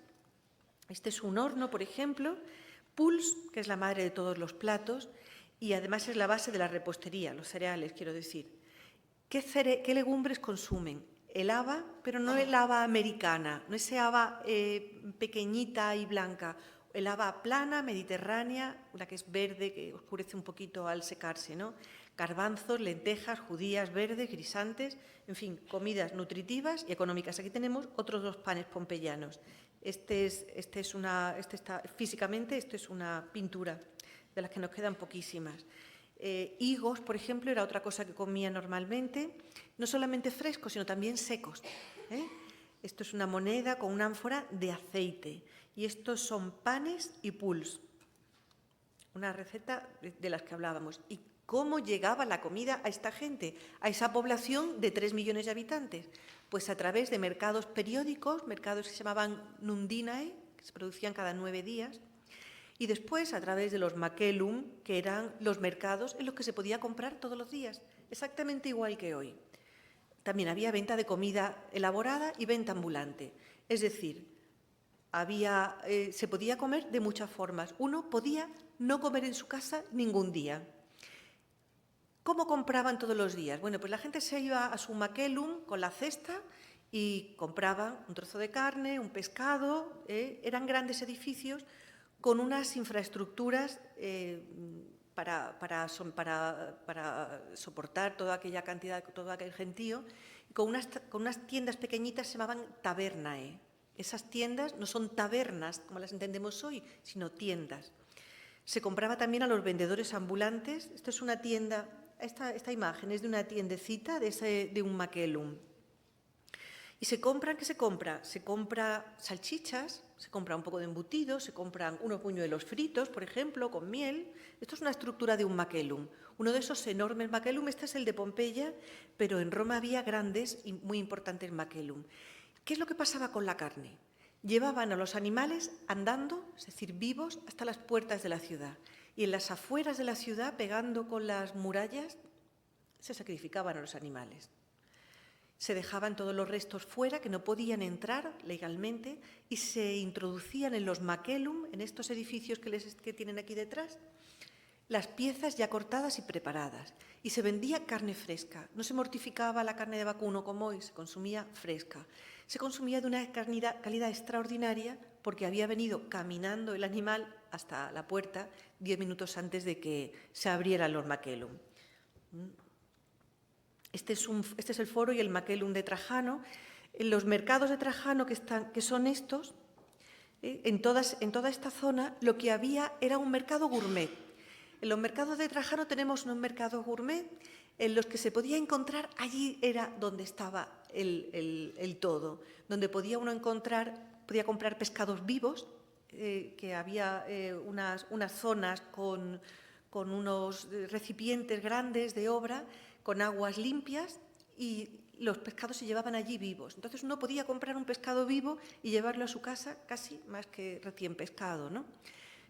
S2: Este es un horno, por ejemplo, Puls, que es la madre de todos los platos, y además es la base de la repostería, los cereales, quiero decir. ¿Qué legumbres consumen? El haba, pero no el haba americana, no ese haba pequeñita y blanca, el haba plana, mediterránea, la que es verde, que oscurece un poquito al secarse, ¿no? garbanzos, lentejas, judías verdes, guisantes, en fin, comidas nutritivas y económicas. Aquí tenemos otros 2 panes pompeyanos. Físicamente, esto es una pintura de las que nos quedan poquísimas. Higos, por ejemplo, era otra cosa que comía normalmente, no solamente frescos, sino también secos. Esto es una moneda con una ánfora de aceite y estos son panes y puls, una receta de las que hablábamos. ¿Y cómo llegaba la comida a esta gente, a esa población de 3 millones de habitantes? Pues a través de mercados periódicos, mercados que se llamaban nundinae, que se producían cada 9 días, y después a través de los makelum, que eran los mercados en los que se podía comprar todos los días, exactamente igual que hoy. También había venta de comida elaborada y venta ambulante. Es decir, se podía comer de muchas formas. Uno podía no comer en su casa ningún día. ¿Cómo compraban todos los días? Bueno, pues la gente se iba a su makelum con la cesta y compraban un trozo de carne, un pescado. Eran grandes edificios con unas infraestructuras para soportar toda aquella cantidad, todo aquel gentío, con unas tiendas pequeñitas se llamaban tabernae. Esas tiendas no son tabernas, como las entendemos hoy, sino tiendas. Se compraba también a los vendedores ambulantes. Esto es una tienda, esta imagen es de una tiendecita de un makelum. ¿Y se compra? ¿Qué se compra? Se compra salchichas, se compra un poco de embutido, se compran unos buñuelos fritos, por ejemplo, con miel. Esto es una estructura de un makelum. Uno de esos enormes makelum, este es el de Pompeya, pero en Roma había grandes y muy importantes makelum. ¿Qué es lo que pasaba con la carne? Llevaban a los animales andando, es decir, vivos, hasta las puertas de la ciudad. Y en las afueras de la ciudad, pegando con las murallas, se sacrificaban a los animales. Se dejaban todos los restos fuera, que no podían entrar legalmente, y se introducían en los makelum, en estos edificios que tienen aquí detrás, las piezas ya cortadas y preparadas. Y se vendía carne fresca. No se mortificaba la carne de vacuno como hoy, se consumía fresca. Se consumía de una calidad extraordinaria porque había venido caminando el animal hasta la puerta 10 minutos antes de que se abrieran los makelum. Este es el foro y el makelum de Trajano. En los mercados de Trajano, que son estos, en toda esta zona, lo que había era un mercado gourmet. En los mercados de Trajano tenemos unos mercados gourmet en los que se podía encontrar, allí era donde estaba el todo, donde podía comprar pescados vivos, que había unas zonas con unos recipientes grandes de obra, con aguas limpias, y los pescados se llevaban allí vivos. Entonces uno podía comprar un pescado vivo y llevarlo a su casa casi más que recién pescado, ¿no?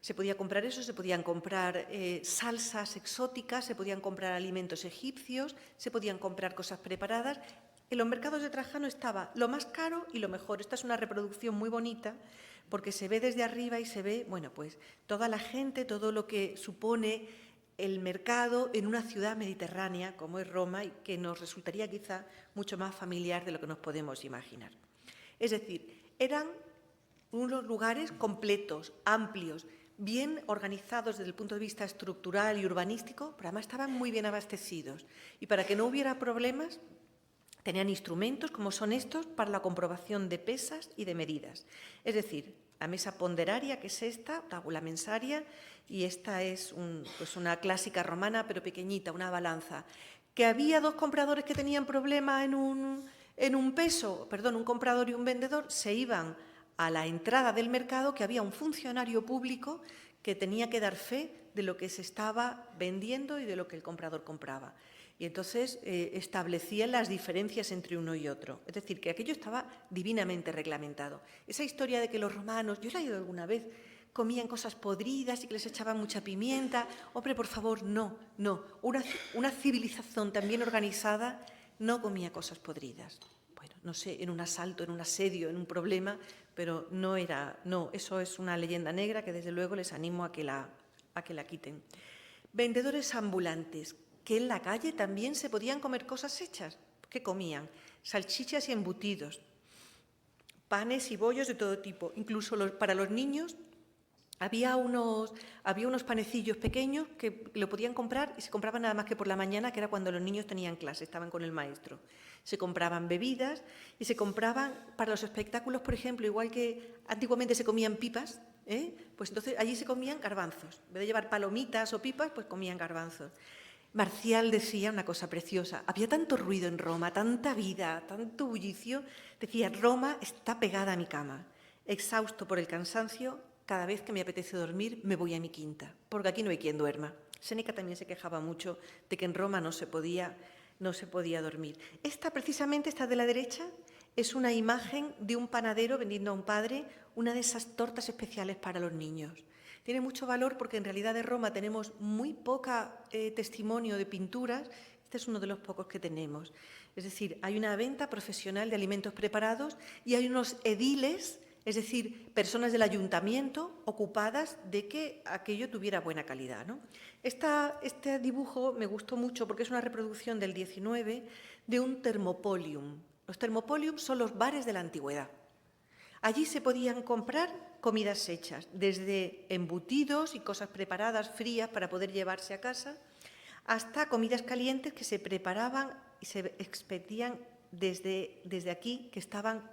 S2: Se podía comprar eso, se podían comprar salsas exóticas, se podían comprar alimentos egipcios, se podían comprar cosas preparadas. En los mercados de Trajano estaba lo más caro y lo mejor. Esta es una reproducción muy bonita porque se ve desde arriba y se ve, bueno, pues toda la gente, todo lo que supone el mercado en una ciudad mediterránea como es Roma y que nos resultaría quizá mucho más familiar de lo que nos podemos imaginar. Es decir, eran unos lugares completos, amplios, bien organizados desde el punto de vista estructural y urbanístico, pero además estaban muy bien abastecidos. Y para que no hubiera problemas, tenían instrumentos, como son estos, para la comprobación de pesas y de medidas. Es decir, la mesa ponderaria, que es esta, tabula mensaria, y esta es una clásica romana, pero pequeñita, una balanza. Que había 2 compradores que tenían problema en un peso, un comprador y un vendedor, se iban a la entrada del mercado, que había un funcionario público que tenía que dar fe de lo que se estaba vendiendo y de lo que el comprador compraba. Y entonces establecían las diferencias entre uno y otro. Es decir, que aquello estaba divinamente reglamentado. Esa historia de que los romanos, yo la he oído alguna vez, comían cosas podridas y que les echaban mucha pimienta. Hombre, por favor, no. Una civilización tan bien organizada no comía cosas podridas. Bueno, no sé, en un asalto, en un asedio, en un problema, pero no, eso es una leyenda negra que desde luego les animo a que la quiten. Vendedores ambulantes, que en la calle también se podían comer cosas hechas. ¿Qué comían? Salchichas y embutidos, panes y bollos de todo tipo. Incluso para los niños Había unos panecillos pequeños que lo podían comprar y se compraban nada más que por la mañana, que era cuando los niños tenían clase, estaban con el maestro. Se compraban bebidas y se compraban para los espectáculos, por ejemplo, igual que antiguamente se comían pipas, pues entonces allí se comían garbanzos. En vez de llevar palomitas o pipas, pues comían garbanzos. Marcial decía una cosa preciosa: había tanto ruido en Roma, tanta vida, tanto bullicio. Decía: Roma está pegada a mi cama. Exhausto por el cansancio, cada vez que me apetece dormir me voy a mi quinta, porque aquí no hay quien duerma. Séneca también se quejaba mucho de que en Roma no se podía dormir. Precisamente esta de la derecha, es una imagen de un panadero vendiendo a un padre una de esas tortas especiales para los niños. Tiene mucho valor porque en realidad de Roma tenemos muy poca testimonio de pinturas. Este es uno de los pocos que tenemos. Es decir, hay una venta profesional de alimentos preparados y hay unos ediles, es decir, personas del ayuntamiento ocupadas de que aquello tuviera buena calidad, ¿no? Este dibujo me gustó mucho porque es una reproducción del 19 de un thermopolium. Los thermopolium son los bares de la antigüedad. Allí se podían comprar comidas hechas, desde embutidos y cosas preparadas, frías, para poder llevarse a casa, hasta comidas calientes que se preparaban y se expedían desde aquí, que estaban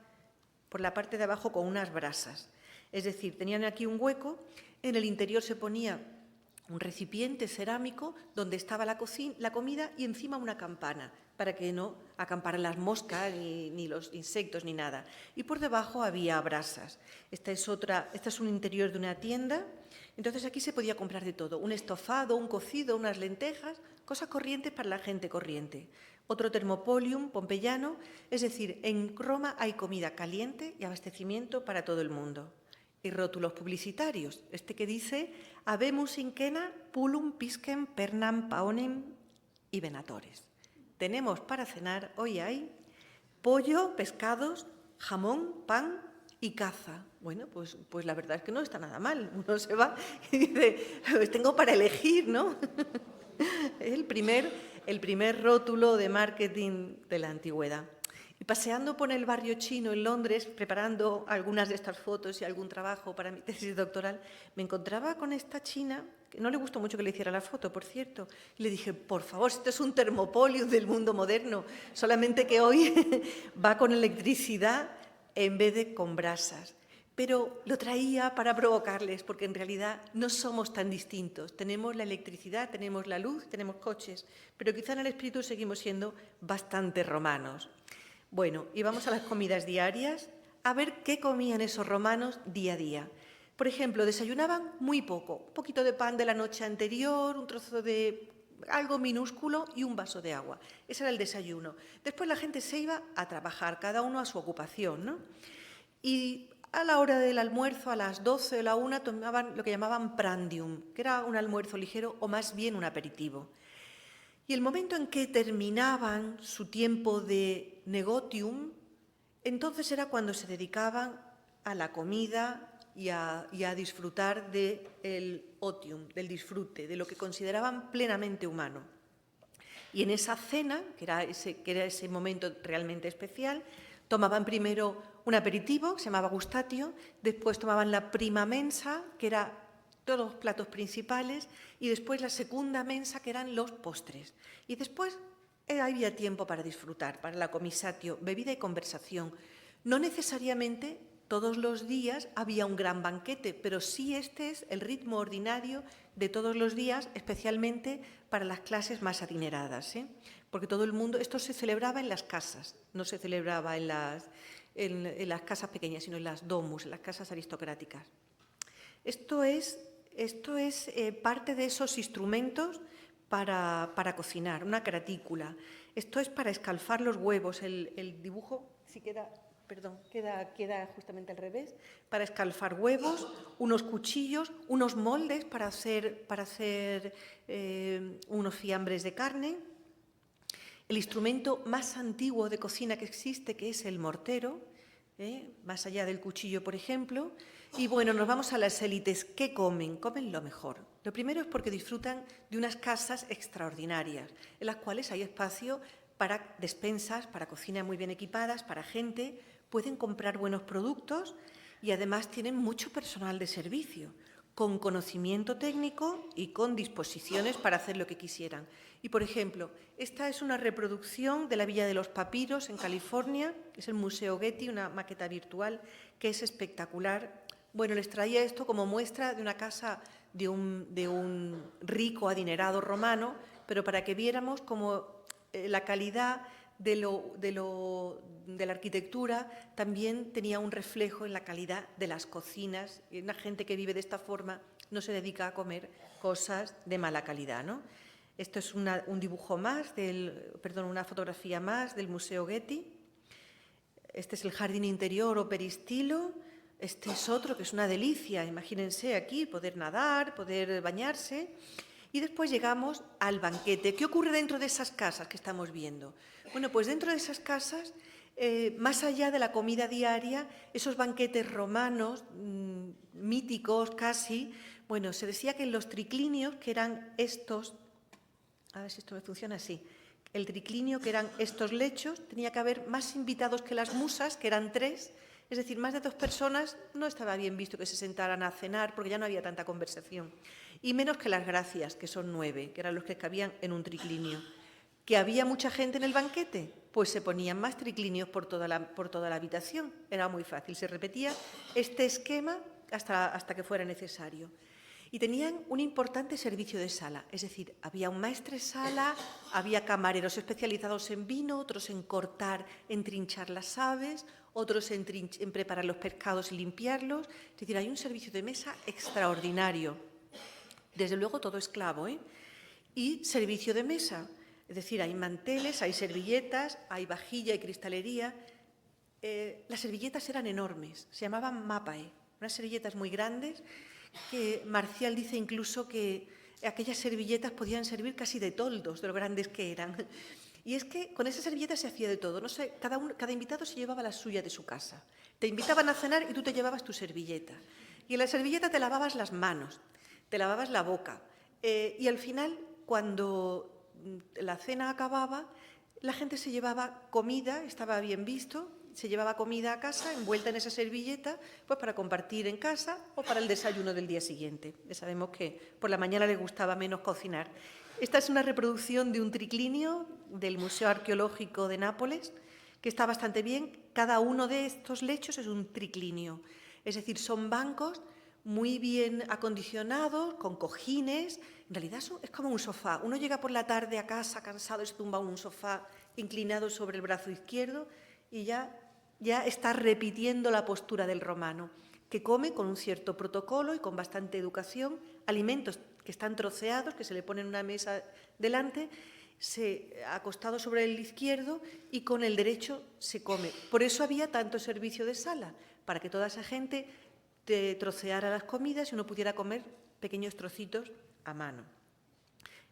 S2: por la parte de abajo con unas brasas. Es decir, tenían aquí un hueco, en el interior se ponía un recipiente cerámico donde estaba la comida y encima una campana, para que no acamparan las moscas, ni los insectos, ni nada. Y por debajo había brasas. Esta es un interior de una tienda. Entonces aquí se podía comprar de todo: un estofado, un cocido, unas lentejas, cosas corrientes para la gente corriente. Otro thermopolium pompeyano, es decir, en Roma hay comida caliente y abastecimiento para todo el mundo. Y rótulos publicitarios, que dice: habemus in cena pulum piscem pernam paonem y venatores. Tenemos para cenar, hoy hay pollo, pescados, jamón, pan y caza. Bueno, pues la verdad es que no está nada mal. Uno se va y dice: pues tengo para elegir, ¿no? El primer rótulo de marketing de la antigüedad. Y paseando por el barrio chino en Londres, preparando algunas de estas fotos y algún trabajo para mi tesis doctoral, me encontraba con esta china, que no le gustó mucho que le hiciera la foto, por cierto, y le dije: por favor, esto es un thermopolium del mundo moderno, solamente que hoy va con electricidad en vez de con brasas. Pero lo traía para provocarles, porque en realidad no somos tan distintos. Tenemos la electricidad, tenemos la luz, tenemos coches, pero quizá en el espíritu seguimos siendo bastante romanos. Bueno, y vamos a las comidas diarias, a ver qué comían esos romanos día a día. Por ejemplo, desayunaban muy poco: un poquito de pan de la noche anterior, un trozo de algo minúsculo y un vaso de agua. Ese era el desayuno. Después la gente se iba a trabajar, cada uno a su ocupación, ¿no? Y a la hora del almuerzo, a las 12 o la 1, tomaban lo que llamaban prandium, que era un almuerzo ligero o más bien un aperitivo. Y el momento en que terminaban su tiempo de negotium, entonces era cuando se dedicaban a la comida y a disfrutar del otium, del disfrute, de lo que consideraban plenamente humano. Y en esa cena, que era ese momento realmente especial, tomaban primero un aperitivo, que se llamaba gustatio, después tomaban la prima mensa, que era todos los platos principales, y después la segunda mensa, que eran los postres. Y después había tiempo para disfrutar, para la comisatio, bebida y conversación. No necesariamente todos los días había un gran banquete, pero sí este es el ritmo ordinario de todos los días, especialmente para las clases más adineradas, porque todo el mundo, esto se celebraba en las casas, no se celebraba en las casas pequeñas, sino en las domus, en las casas aristocráticas. Esto es parte de esos instrumentos para cocinar, una cratícula. Esto es para escalfar los huevos. El dibujo, si queda justamente al revés. Para escalfar huevos, unos cuchillos, unos moldes para hacer unos fiambres de carne. El instrumento más antiguo de cocina que existe, que es el mortero, más allá del cuchillo, por ejemplo. Y bueno, nos vamos a las élites. ¿Qué comen? Comen lo mejor. Lo primero es porque disfrutan de unas casas extraordinarias, en las cuales hay espacio para despensas, para cocinas muy bien equipadas, para gente. Pueden comprar buenos productos y además tienen mucho personal de servicio. con conocimiento técnico y con disposiciones para hacer lo que quisieran. Y, por ejemplo, esta es una reproducción de la Villa de los Papiros en California, es el Museo Getty, una maqueta virtual que es espectacular. Bueno, les traía esto como muestra de una casa de un rico adinerado romano, pero para que viéramos cómo la calidad de la arquitectura también tenía un reflejo en la calidad de las cocinas. Y una gente que vive de esta forma no se dedica a comer cosas de mala calidad, ¿no? Esto es un dibujo más, una fotografía más del Museo Getty. Este es el jardín interior o peristilo. Este es otro que es una delicia. Imagínense aquí poder nadar, poder bañarse. Y después llegamos al banquete. ¿Qué ocurre dentro de esas casas que estamos viendo? Bueno, pues dentro de esas casas, más allá de la comida diaria, esos banquetes romanos, míticos casi, bueno, se decía que en los triclinios, que eran estos, a ver si esto me funciona así, el triclinio, que eran estos lechos, tenía que haber más invitados que las musas, que eran 3, es decir, más de 2 personas, no estaba bien visto que se sentaran a cenar porque ya no había tanta conversación. Y menos que las gracias, que son 9, que eran los que cabían en un triclinio. ¿Que había mucha gente en el banquete? Pues se ponían más triclinios por toda la habitación. Era muy fácil, se repetía este esquema hasta que fuera necesario. Y tenían un importante servicio de sala, es decir, había un maestresala, había camareros especializados en vino, otros en cortar, en trinchar las aves, otros en preparar los pescados y limpiarlos. Es decir, hay un servicio de mesa extraordinario. Desde luego todo esclavo, ¿eh? Y servicio de mesa, es decir, hay manteles, hay servilletas, hay vajilla y cristalería. Las servilletas eran enormes, se llamaban mapae, unas servilletas muy grandes, que Marcial dice incluso que aquellas servilletas podían servir casi de toldos, de lo grandes que eran. Y es que con esas servilletas se hacía de todo. No sé, cada invitado se llevaba la suya de su casa. Te invitaban a cenar y tú te llevabas tu servilleta. Y en la servilleta te lavabas las manos, te lavabas la boca. Y al final, cuando la cena acababa, la gente se llevaba comida, estaba bien visto, se llevaba comida a casa envuelta en esa servilleta, pues para compartir en casa o para el desayuno del día siguiente. Ya sabemos que por la mañana les gustaba menos cocinar. Esta es una reproducción de un triclinio del Museo Arqueológico de Nápoles, que está bastante bien. Cada uno de estos lechos es un triclinio, es decir, son bancos muy bien acondicionados, con cojines. En realidad es como un sofá. Uno llega por la tarde a casa cansado y se tumba en un sofá inclinado sobre el brazo izquierdo y ya está repitiendo la postura del romano, que come con un cierto protocolo y con bastante educación, alimentos que están troceados, que se le ponen en una mesa delante, acostado sobre el izquierdo y con el derecho se come. Por eso había tanto servicio de sala, para que toda esa gente troceara las comidas y uno pudiera comer pequeños trocitos a mano.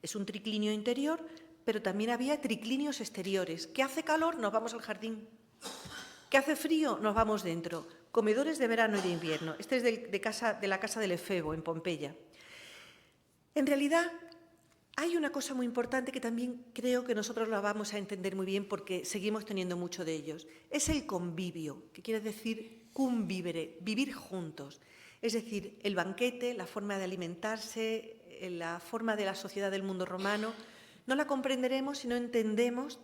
S2: Es un triclinio interior, pero también había triclinios exteriores. ¿Qué hace calor? Nos vamos al jardín. ¿Qué hace frío? Nos vamos dentro. Comedores de verano y de invierno. Este es de la casa del Efebo, en Pompeya. En realidad, hay una cosa muy importante que también creo que nosotros la vamos a entender muy bien porque seguimos teniendo mucho de ellos. Es el convivio, que quiere decir cum vivere, vivir juntos. Es decir, el banquete, la forma de alimentarse, la forma de la sociedad del mundo romano, no la comprenderemos si no entendemos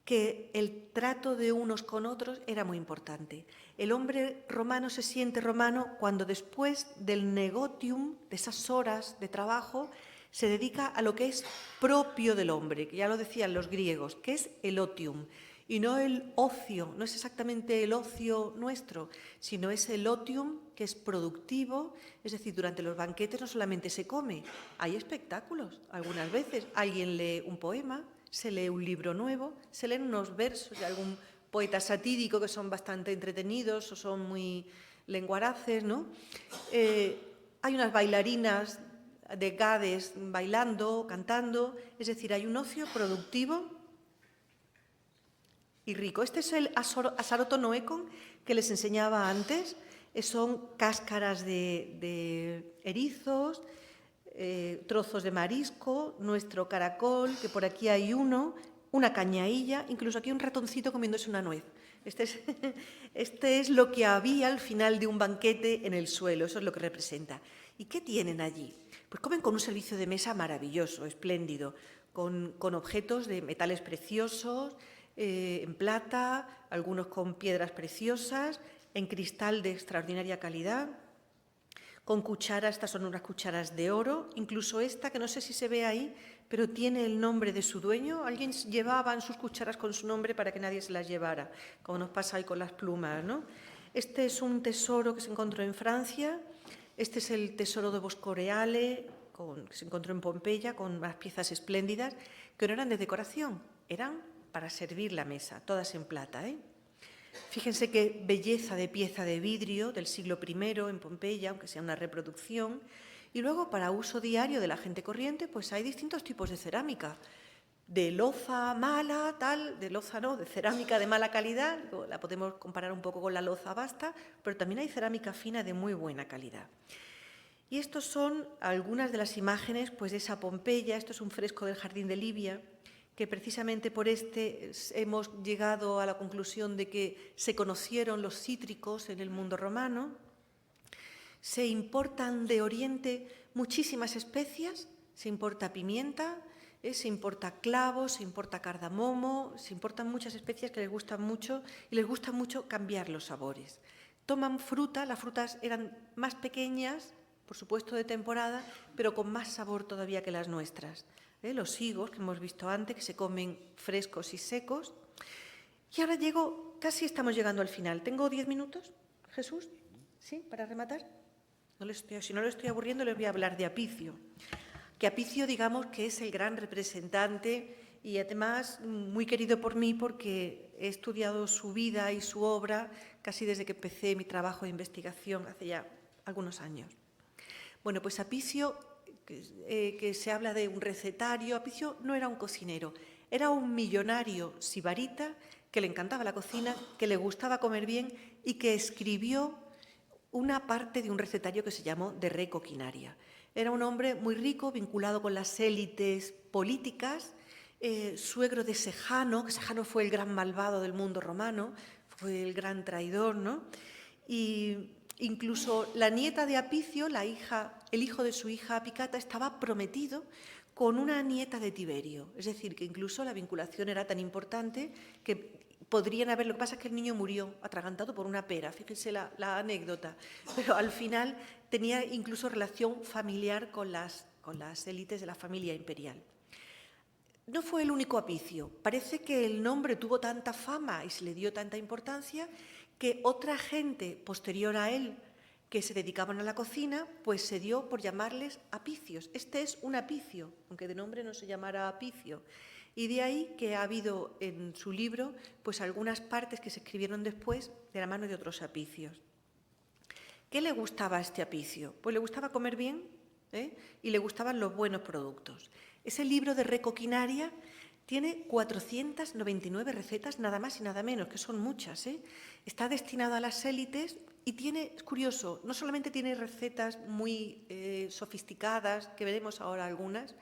S2: que el trato de unos con otros era muy importante. El hombre romano se siente romano cuando después del negotium, de esas horas de trabajo, se dedica a lo que es propio del hombre, que ya lo decían los griegos, que es el otium, y no el ocio, no es exactamente el ocio nuestro, sino es el otium que es productivo, es decir, durante los banquetes no solamente se come, hay espectáculos, algunas veces alguien lee un poema, se lee un libro nuevo, se leen unos versos de algún poeta satírico que son bastante entretenidos o son muy lenguaraces, ¿no? Hay unas bailarinas de Gades bailando, cantando, es decir, hay un ocio productivo y rico. Este es el asaroto noecon que les enseñaba antes, son cáscaras de erizos, trozos de marisco, nuestro caracol, que por aquí hay uno, una cañailla, incluso aquí un ratoncito comiéndose una nuez. Este es lo que había al final de un banquete en el suelo, eso es lo que representa. ¿Y qué tienen allí? Pues comen con un servicio de mesa maravilloso, espléndido, con objetos de metales preciosos, en plata, algunos con piedras preciosas, en cristal de extraordinaria calidad, con cucharas, estas son unas cucharas de oro, incluso esta, que no sé si se ve ahí, pero tiene el nombre de su dueño. Alguien llevaba en sus cucharas con su nombre para que nadie se las llevara, como nos pasa hoy con las plumas, ¿no? Este es un tesoro que se encontró en Francia, este es el tesoro de Boscoreale, que se encontró en Pompeya, con unas piezas espléndidas, que no eran de decoración, eran para servir la mesa, todas en plata, ¿eh? Fíjense qué belleza de pieza de vidrio del siglo I en Pompeya, aunque sea una reproducción. Y luego, para uso diario de la gente corriente, pues hay distintos tipos de cerámica. De loza mala, tal, de loza no, de cerámica de mala calidad, la podemos comparar un poco con la loza basta, pero también hay cerámica fina de muy buena calidad. Y estos son algunas de las imágenes pues, de esa Pompeya. Esto es un fresco del Jardín de Livia, que precisamente por este hemos llegado a la conclusión de que se conocieron los cítricos en el mundo romano. Se importan de Oriente muchísimas especias, se importa pimienta, se importa clavos, se importa cardamomo, se importan muchas especias que les gustan mucho y les gusta mucho cambiar los sabores. Toman fruta, las frutas eran más pequeñas, por supuesto de temporada, pero con más sabor todavía que las nuestras. Los higos que hemos visto antes, que se comen frescos y secos. Y ahora casi estamos llegando al final. ¿Tengo 10 minutos, Jesús? ¿Sí? ¿Para rematar? Si no lo estoy aburriendo, les voy a hablar de Apicio. Que Apicio, digamos, que es el gran representante y además muy querido por mí porque he estudiado su vida y su obra casi desde que empecé mi trabajo de investigación hace ya algunos años. Bueno, pues Apicio, que se habla de un recetario, Apicio no era un cocinero, era un millonario sibarita que le encantaba la cocina, que le gustaba comer bien y que escribió una parte de un recetario que se llamó De Re Coquinaria. Era un hombre muy rico, vinculado con las élites políticas, suegro de Sejano, que Sejano fue el gran malvado del mundo romano, fue el gran traidor, ¿no? Y incluso la nieta de Apicio, el hijo de su hija Apicata, estaba prometido con una nieta de Tiberio. Es decir, que incluso la vinculación era tan importante que podrían haber... Lo que pasa es que el niño murió atragantado por una pera, fíjense la anécdota. Pero al final tenía incluso relación familiar con las élites de la familia imperial. No fue el único Apicio. Parece que el nombre tuvo tanta fama y se le dio tanta importancia que otra gente posterior a él que se dedicaban a la cocina, pues se dio por llamarles apicios. Este es un apicio, aunque de nombre no se llamara Apicio. Y de ahí que ha habido en su libro pues algunas partes que se escribieron después de la mano de otros apicios. ¿Qué le gustaba a este Apicio? Pues le gustaba comer bien, y le gustaban los buenos productos. Ese libro de Re Coquinaria tiene 499 recetas, nada más y nada menos, que son muchas. Está destinado a las élites y tiene, es curioso, no solamente tiene recetas muy sofisticadas, que veremos ahora algunas,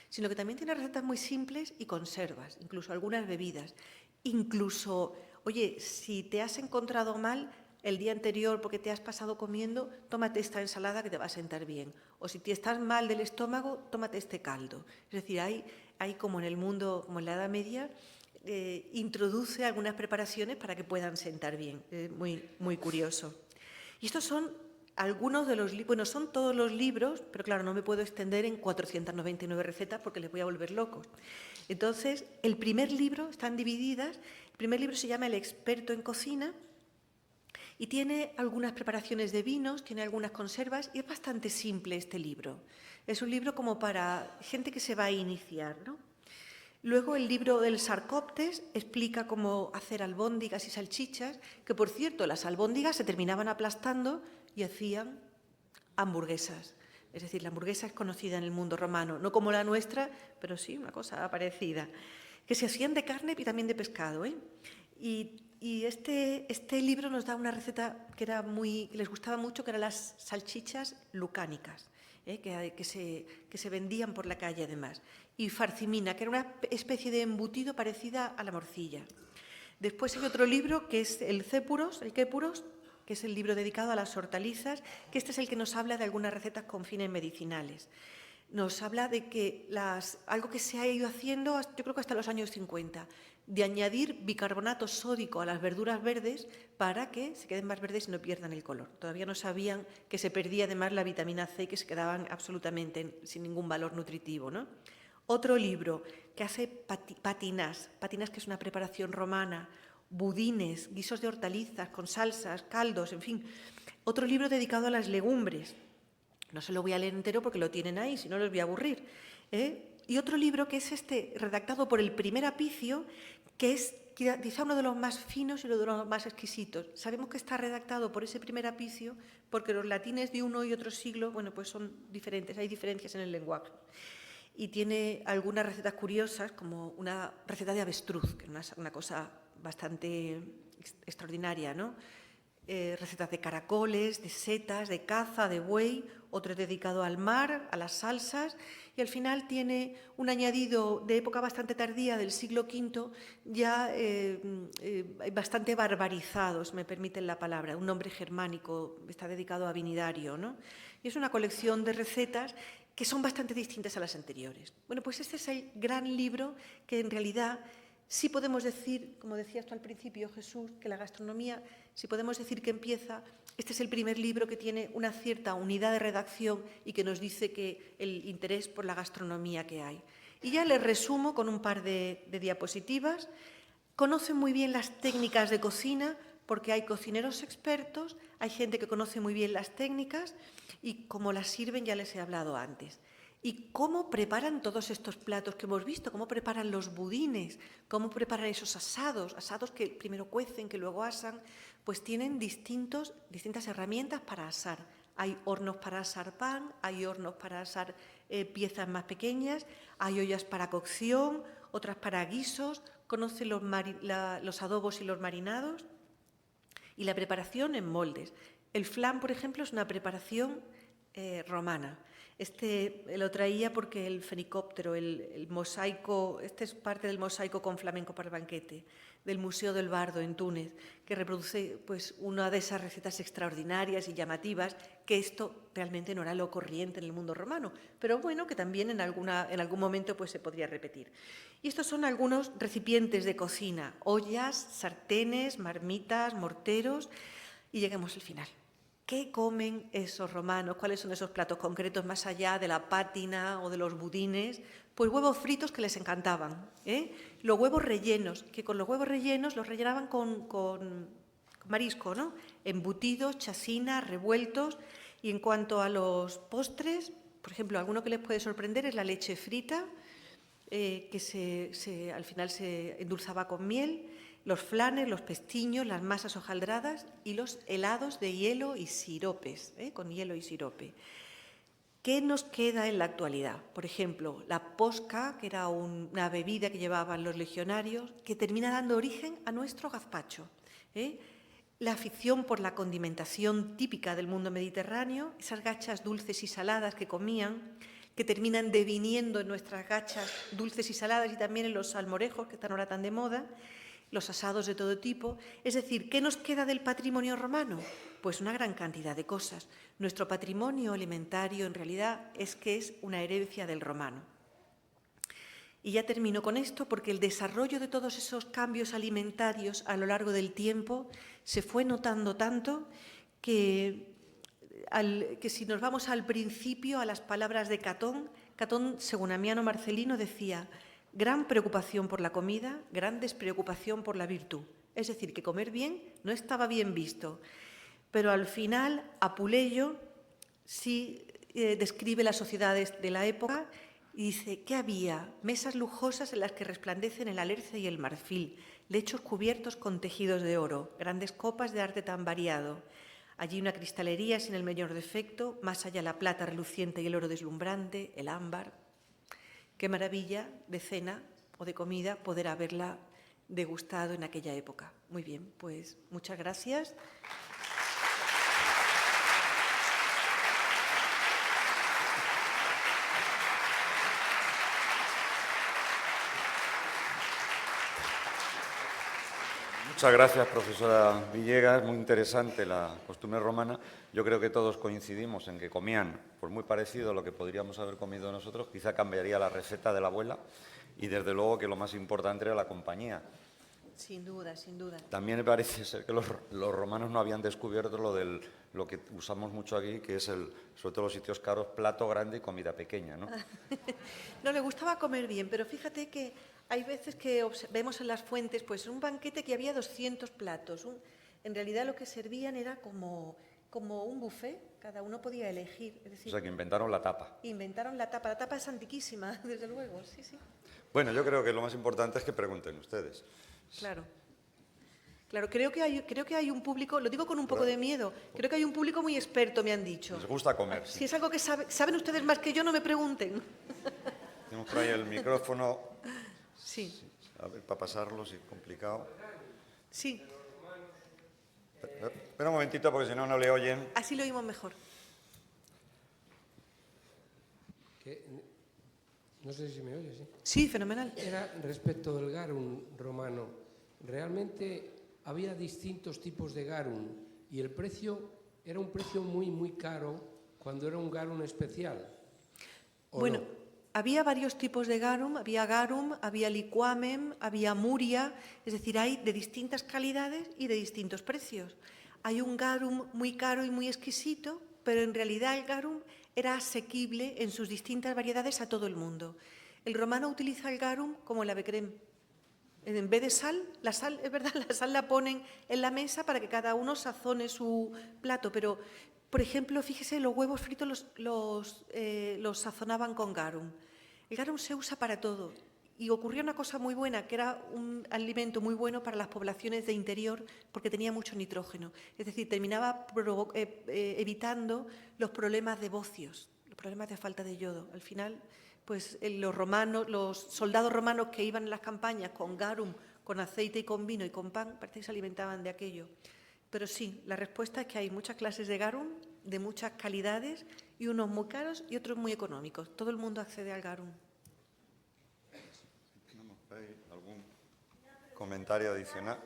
S2: sino que también tiene recetas muy simples y conservas, incluso algunas bebidas. Incluso, oye, si te has encontrado mal el día anterior porque te has pasado comiendo, tómate esta ensalada que te va a sentar bien. O si te estás mal del estómago, tómate este caldo. Es decir, hay como en el mundo, como en la Edad Media, introduce algunas preparaciones para que puedan sentar bien. Muy, muy curioso. Y estos son algunos de los libros, bueno, son todos los libros, pero claro, no me puedo extender en 499 recetas porque les voy a volver locos. Entonces, el primer libro, están divididas, el primer libro se llama El experto en cocina y tiene algunas preparaciones de vinos, tiene algunas conservas y es bastante simple este libro. Es un libro como para gente que se va a iniciar, ¿no? Luego el libro del Sarcoptes explica cómo hacer albóndigas y salchichas, que por cierto las albóndigas se terminaban aplastando y hacían hamburguesas. Es decir, la hamburguesa es conocida en el mundo romano, no como la nuestra, pero sí una cosa parecida. Que se hacían de carne y también de pescado, Y este libro nos da una receta que les gustaba mucho, que eran las salchichas lucánicas, que se vendían por la calle además. Y farcimina, que era una especie de embutido parecida a la morcilla. Después hay otro libro que es el Quépuros, que es el libro dedicado a las hortalizas, que este es el que nos habla de algunas recetas con fines medicinales. Nos habla de que algo que se ha ido haciendo, yo creo que hasta los años 50, de añadir bicarbonato sódico a las verduras verdes para que se queden más verdes y no pierdan el color. Todavía no sabían que se perdía además la vitamina C y que se quedaban absolutamente sin ningún valor nutritivo, ¿no? Otro libro que hace patinas, que es una preparación romana, budines, guisos de hortalizas con salsas, caldos, en fin. Otro libro dedicado a las legumbres. No se lo voy a leer entero porque lo tienen ahí, si no les voy a aburrir. Y otro libro que es redactado por el primer Apicio, que es quizá uno de los más finos y uno de los más exquisitos. Sabemos que está redactado por ese primer Apicio porque los latines de uno y otro siglo, bueno, pues son diferentes, hay diferencias en el lenguaje. Y tiene algunas recetas curiosas, como una receta de avestruz, que es una cosa bastante extraordinaria, ¿no? Recetas de caracoles, de setas, de caza, de buey, otro dedicado al mar, a las salsas, y al final tiene un añadido de época bastante tardía, del siglo V, ya bastante barbarizado, si me permiten la palabra, un nombre germánico, está dedicado a Vinidario, ¿no? Y es una colección de recetas que son bastante distintas a las anteriores. Bueno, pues este es el gran libro que en realidad sí podemos decir, como decías tú al principio, Jesús, que la gastronomía, si podemos decir que empieza, este es el primer libro que tiene una cierta unidad de redacción y que nos dice que el interés por la gastronomía que hay. Y ya les resumo con un par de diapositivas. Conocen muy bien las técnicas de cocina porque hay cocineros expertos, hay gente que conoce muy bien las técnicas y cómo las sirven ya les he hablado antes. Y cómo preparan todos estos platos que hemos visto, cómo preparan los budines, cómo preparan esos asados que primero cuecen, que luego asan, pues tienen distintas herramientas para asar. Hay hornos para asar pan, hay hornos para asar piezas más pequeñas, hay ollas para cocción, otras para guisos, conocen los adobos y los marinados y la preparación en moldes. El flan, por ejemplo, es una preparación romana. Lo traía porque el fenicóptero, el mosaico, es parte del mosaico con flamenco para el banquete, del Museo del Bardo en Túnez, que reproduce pues, una de esas recetas extraordinarias y llamativas, que esto realmente no era lo corriente en el mundo romano, pero bueno, que también en algún momento pues, se podría repetir. Y estos son algunos recipientes de cocina, ollas, sartenes, marmitas, morteros, y llegamos al final. ¿Qué comen esos romanos? ¿Cuáles son esos platos concretos más allá de la pátina o de los budines? Pues huevos fritos que les encantaban. Los huevos rellenos, que con los huevos rellenos los rellenaban con marisco, ¿no? Embutidos, chacinas, revueltos. Y en cuanto a los postres, por ejemplo, alguno que les puede sorprender es la leche frita, que al final se endulzaba con miel, los flanes, los pestiños, las masas hojaldradas y los helados de hielo y siropes, con hielo y sirope. ¿Qué nos queda en la actualidad? Por ejemplo, la posca, que era una bebida que llevaban los legionarios, que termina dando origen a nuestro gazpacho. La afición por la condimentación típica del mundo mediterráneo, esas gachas dulces y saladas que comían, que terminan deviniendo en nuestras gachas dulces y saladas y también en los salmorejos, que están ahora tan de moda, los asados de todo tipo. Es decir, ¿qué nos queda del patrimonio romano? Pues una gran cantidad de cosas. Nuestro patrimonio alimentario en realidad es una herencia del romano. Y ya termino con esto porque el desarrollo de todos esos cambios alimentarios a lo largo del tiempo se fue notando tanto que si nos vamos al principio, a las palabras de Catón, según Amiano Marcelino, decía: gran preocupación por la comida, gran despreocupación por la virtud. Es decir, que comer bien no estaba bien visto. Pero al final, Apuleyo sí describe las sociedades de la época y dice que había mesas lujosas en las que resplandecen el alerce y el marfil, lechos cubiertos con tejidos de oro, grandes copas de arte tan variado. Allí una cristalería sin el menor defecto, más allá la plata reluciente y el oro deslumbrante, el ámbar. Qué maravilla de cena o de comida poder haberla degustado en aquella época. Muy bien, pues muchas gracias.
S1: Muchas gracias, profesora Villegas. Muy interesante la costumbre romana. Yo creo que todos coincidimos en que comían pues muy parecido a lo que podríamos haber comido nosotros. Quizá cambiaría la receta de la abuela y, desde luego, que lo más importante era la compañía.
S2: Sin duda, sin duda.
S1: También me parece ser que los romanos no habían descubierto lo que usamos mucho aquí, que es, sobre todo los sitios caros, plato grande y comida pequeña, ¿no?
S2: No, le gustaba comer bien, pero fíjate que hay veces que vemos en las fuentes, pues un banquete que había 200 platos. En realidad lo que servían era como un buffet, cada uno podía elegir. Es decir,
S1: O sea, que inventaron la tapa.
S2: Inventaron la tapa. La tapa es antiquísima, desde luego, sí, sí.
S1: Bueno, yo creo que lo más importante es que pregunten ustedes.
S2: Claro. Claro, creo que hay un público, lo digo con un poco de miedo, creo que hay un público muy experto, me han dicho.
S1: Les gusta comer.
S2: Si es algo que saben ustedes más que yo, no me pregunten.
S1: Tenemos por ahí el micrófono.
S2: Sí.
S1: A ver, para pasarlo, si es complicado.
S2: Sí.
S1: Espera un momentito, porque si no, no le oyen.
S2: Así lo oímos mejor.
S3: No sé si me oye, ¿sí?
S2: Sí, fenomenal.
S3: Era respecto del garum romano. Realmente había distintos tipos de garum y el precio era un precio muy, muy caro cuando era un garum especial.
S2: Bueno,
S3: no?
S2: había varios tipos de garum, había liquamen, había muria, es decir, hay de distintas calidades y de distintos precios. Hay un garum muy caro y muy exquisito, pero en realidad el garum era asequible en sus distintas variedades a todo el mundo. El romano utiliza el garum como el ave creme. En vez de sal, la sal, es verdad, la sal la ponen en la mesa para que cada uno sazone su plato, pero, por ejemplo, fíjese, los huevos fritos los sazonaban con garum. El garum se usa para todo y ocurrió una cosa muy buena, que era un alimento muy bueno para las poblaciones de interior porque tenía mucho nitrógeno. Es decir, terminaba evitando los problemas de bocios, los problemas de falta de yodo. Al final, pues los soldados romanos que iban en las campañas con garum, con aceite y con vino y con pan, parece que se alimentaban de aquello. Pero sí, la respuesta es que hay muchas clases de garum, de muchas calidades, y unos muy caros y otros muy económicos. Todo el mundo accede al garum.
S1: ¿Hay algún comentario adicional?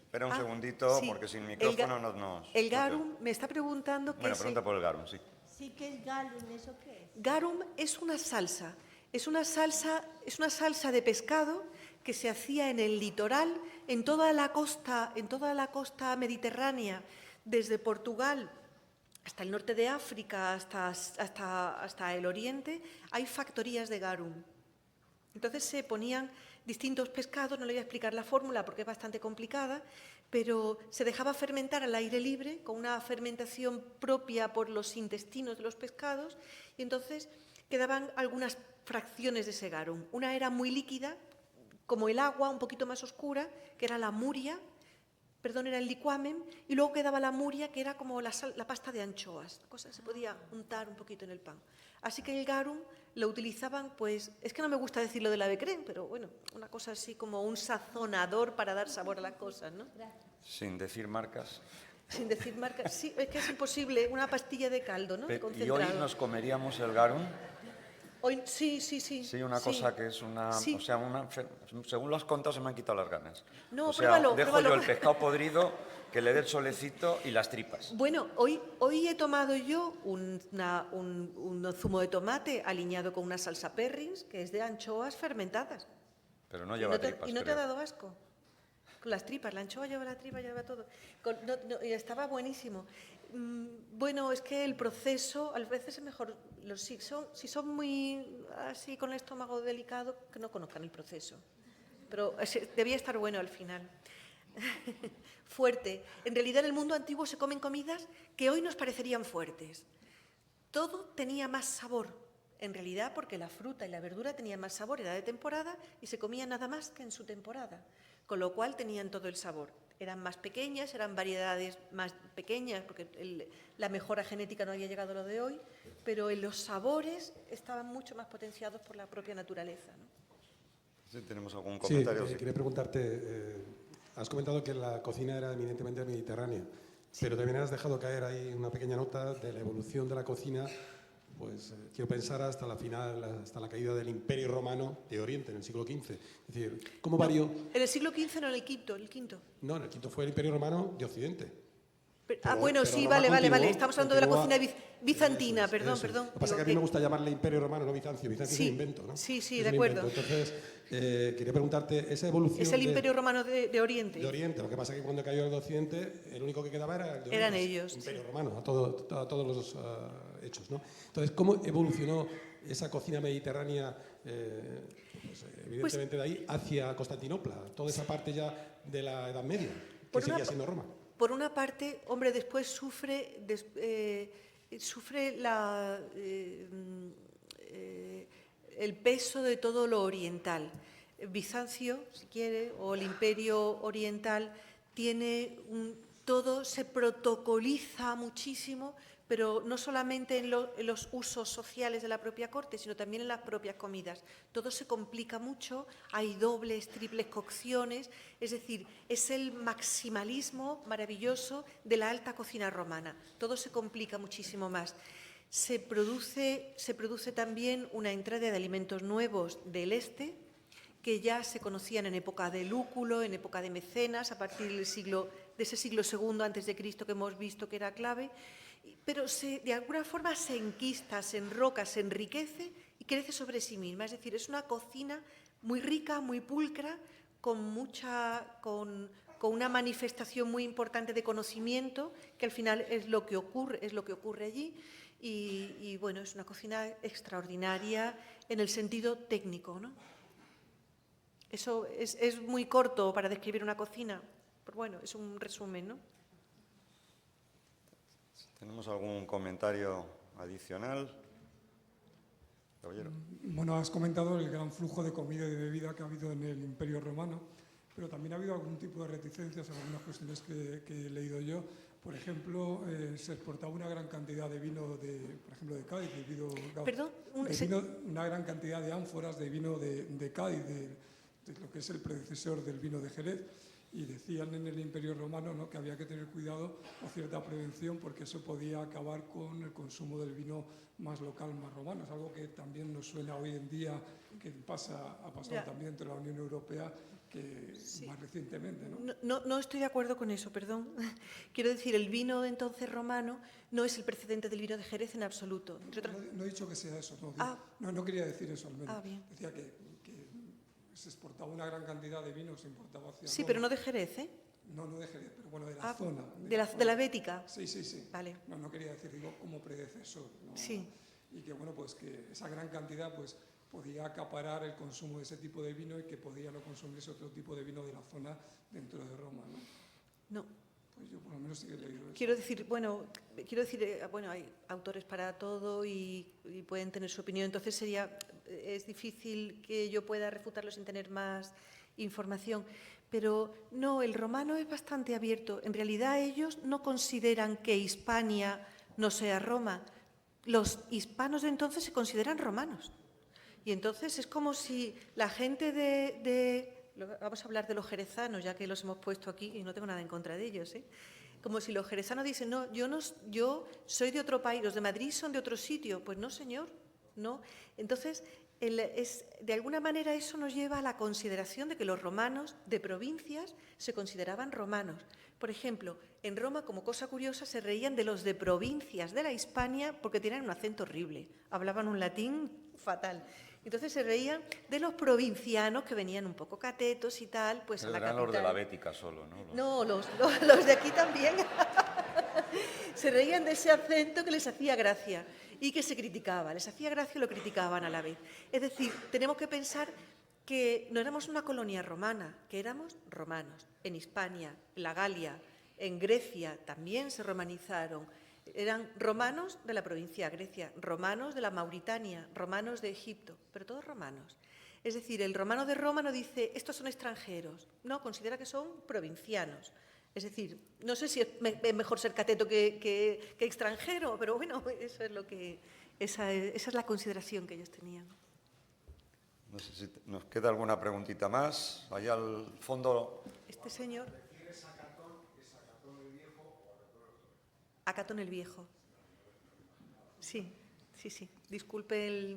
S1: Espera un segundito,
S2: sí.
S1: porque sin micrófono no nos...
S2: El garum, me está preguntando qué
S1: Bueno,
S2: es
S1: pregunta por el garum, sí.
S4: Sí, ¿qué es garum? ¿Eso qué es?
S2: Garum es una salsa. Es una salsa de pescado que se hacía en el litoral, en toda la costa mediterránea, desde Portugal hasta el norte de África, hasta el oriente, hay factorías de garum. Entonces se ponían distintos pescados, no le voy a explicar la fórmula porque es bastante complicada, pero se dejaba fermentar al aire libre, con una fermentación propia por los intestinos de los pescados, y entonces quedaban algunas fracciones de ese garum. Una era muy líquida, como el agua, un poquito más oscura, que era la muria, era el liquamen, y luego quedaba la muria, que era como la pasta de anchoas. La cosa se podía untar un poquito en el pan. Así que el garum lo utilizaban, pues, es que no me gusta decirlo de la ave creme, pero bueno, una cosa así como un sazonador para dar sabor a las cosas, ¿no?
S1: Sin decir marcas.
S2: Sin decir marcas. Sí, es que es imposible, una pastilla de caldo, ¿no?
S1: ¿Y hoy
S2: Concentrado.
S1: nos comeríamos el garum?
S2: Hoy, sí.
S1: Sí, una cosa que es una...
S2: Sí.
S1: O sea, según lo has contado, se me han quitado las ganas.
S2: No,
S1: o sea,
S2: pruébalo.
S1: yo el pescado podrido, que le dé el solecito y las tripas.
S2: Bueno, hoy he tomado yo un zumo de tomate aliñado con una salsa Perrins, que es de anchoas fermentadas.
S1: Pero no lleva tripas,
S2: ¿Y no te ha
S1: creo.
S2: dado asco? Con las tripas, la anchoa lleva la tripa, lleva todo. Y estaba buenísimo. Bueno, es que el proceso, a veces es mejor, si son muy así con el estómago delicado, que no conozcan el proceso. Pero debía estar bueno al final. Fuerte. En realidad en el mundo antiguo se comen comidas que hoy nos parecerían fuertes. Todo tenía más sabor, en realidad porque la fruta y la verdura tenían más sabor, era de temporada y se comía nada más que en su temporada, con lo cual tenían todo el sabor. Eran más pequeñas, eran variedades más pequeñas, porque la mejora genética no había llegado a lo de hoy, pero en los sabores estaban mucho más potenciados por la propia naturaleza, ¿no?
S1: Sí, ¿tenemos algún comentario?
S5: Sí, quería preguntarte, has comentado que la cocina era eminentemente mediterránea, pero también has dejado caer ahí una pequeña nota de la evolución de la cocina pues quiero pensar hasta la final, hasta la caída del Imperio Romano de Oriente en el siglo XV. Es decir, ¿cómo varió?
S2: En el siglo XV, no en el quinto, el quinto.
S5: No, en el quinto fue el Imperio Romano de Occidente.
S2: Bueno,
S5: pero
S2: sí,
S5: Roma
S2: vale.
S5: continuó,
S2: Estamos hablando de la
S5: continúa.
S2: cocina bizantina,
S5: Eso es,
S2: perdón.
S5: eso es. Lo que pasa es
S2: Digo
S5: que a mí me gusta llamarle Imperio Romano, no Bizancio. Bizancio
S2: Sí,
S5: es un invento, ¿no?
S2: sí,
S5: Es
S2: de
S5: un
S2: acuerdo.
S5: invento. Entonces, quería preguntarte, esa evolución
S2: Es el Imperio Romano de Oriente.
S5: de Oriente. Lo que pasa es que cuando cayó el de Occidente, el único que quedaba era el de Oriente.
S2: Eran ellos,
S5: Imperio
S2: sí.
S5: Romano, a todos los hechos, ¿no? Entonces, ¿cómo evolucionó esa cocina mediterránea, evidentemente de ahí, hacia Constantinopla? Toda esa parte ya de la Edad Media, que
S2: Por una
S5: seguía siendo Roma.
S2: Por una parte, hombre, después sufre el peso de todo lo oriental. Bizancio, si quiere, o el Imperio Oriental, todo se protocoliza muchísimo, pero no solamente en los usos sociales de la propia corte, sino también en las propias comidas. Todo se complica mucho, hay dobles, triples cocciones, es decir, es el maximalismo maravilloso de la alta cocina romana. Todo se complica muchísimo más. Se produce también una entrada de alimentos nuevos del este, que ya se conocían en época de Lúculo, en época de Mecenas, a partir de ese siglo II a.C. que hemos visto que era clave, pero de alguna forma se enquista, se enroca, se enriquece y crece sobre sí misma. Es decir, es una cocina muy rica, muy pulcra, con una manifestación muy importante de conocimiento, que al final es lo que ocurre allí. Y bueno, es una cocina extraordinaria en el sentido técnico, ¿no? Eso es muy corto para describir una cocina, pero bueno, es un resumen, ¿no?
S1: ¿Tenemos algún comentario adicional? Caballero.
S6: Bueno, has comentado el gran flujo de comida y de bebida que ha habido en el Imperio Romano, pero también ha habido algún tipo de reticencias en algunas cuestiones que he leído yo. Por ejemplo, se exportaba una gran cantidad de vino, por ejemplo, de Cádiz.
S2: ¿Perdón?
S6: Una gran cantidad de ánforas de vino de Cádiz, de lo que es el predecesor del vino de Jerez. Y decían en el Imperio Romano, ¿no?, que había que tener cuidado o cierta prevención porque eso podía acabar con el consumo del vino más local, más romano. Es algo que también nos suena hoy en día, que ha pasado también entre la Unión Europea, que sí, más recientemente, ¿no?
S2: No estoy de acuerdo con eso, perdón. Quiero decir, el vino entonces romano no es el precedente del vino de Jerez en absoluto.
S6: No he dicho que sea eso, no quería decir eso al menos.
S2: Bien.
S6: Decía que se exportaba una gran cantidad de vino, se importaba hacia
S2: Sí,
S6: Roma.
S2: pero no de Jerez, ¿eh?
S6: No de Jerez, pero bueno, de la zona.
S2: De la Bética.
S6: Sí.
S2: Vale.
S6: No quería decir, digo, como predecesor, ¿no?
S2: Sí.
S6: Y que, bueno, pues que esa gran cantidad, pues, podía acaparar el consumo de ese tipo de vino y que podía no consumirse otro tipo de vino de la zona dentro de Roma, ¿no?
S2: No.
S6: Pues yo por lo menos sí que he leído eso.
S2: Quiero decir, hay autores para todo y pueden tener su opinión. Entonces es difícil que yo pueda refutarlo sin tener más información. Pero no, el romano es bastante abierto. En realidad ellos no consideran que Hispania no sea Roma. Los hispanos de entonces se consideran romanos. Y entonces es como si la gente vamos a hablar de los jerezanos, ya que los hemos puesto aquí y no tengo nada en contra de ellos, ¿eh? Como si los jerezanos dicen, no, yo soy de otro país, los de Madrid son de otro sitio. Pues no, señor, no. Entonces, de alguna manera eso nos lleva a la consideración de que los romanos de provincias se consideraban romanos. Por ejemplo, en Roma, como cosa curiosa, se reían de los de provincias de la Hispania porque tenían un acento horrible, hablaban un latín fatal. Entonces se reían de los provincianos que venían un poco catetos y tal, pues a la capital.
S1: Eran los de la Bética solo, ¿no?
S2: No, los de aquí también. Se reían de ese acento que les hacía gracia y que se criticaba. Les hacía gracia y lo criticaban a la vez. Es decir, tenemos que pensar que no éramos una colonia romana, que éramos romanos. En Hispania, en la Galia, en Grecia también se romanizaron. Eran romanos de la provincia de Grecia, romanos de la Mauritania, romanos de Egipto, pero todos romanos. Es decir, el romano de Roma no dice, estos son extranjeros, no, considera que son provincianos. Es decir, no sé si es mejor ser cateto que extranjero, pero bueno, eso es esa es la consideración que ellos tenían.
S1: No sé si nos queda alguna preguntita más. Allá al fondo.
S2: Este señor. Acatón el Viejo. Sí, Sí, sí. Disculpe,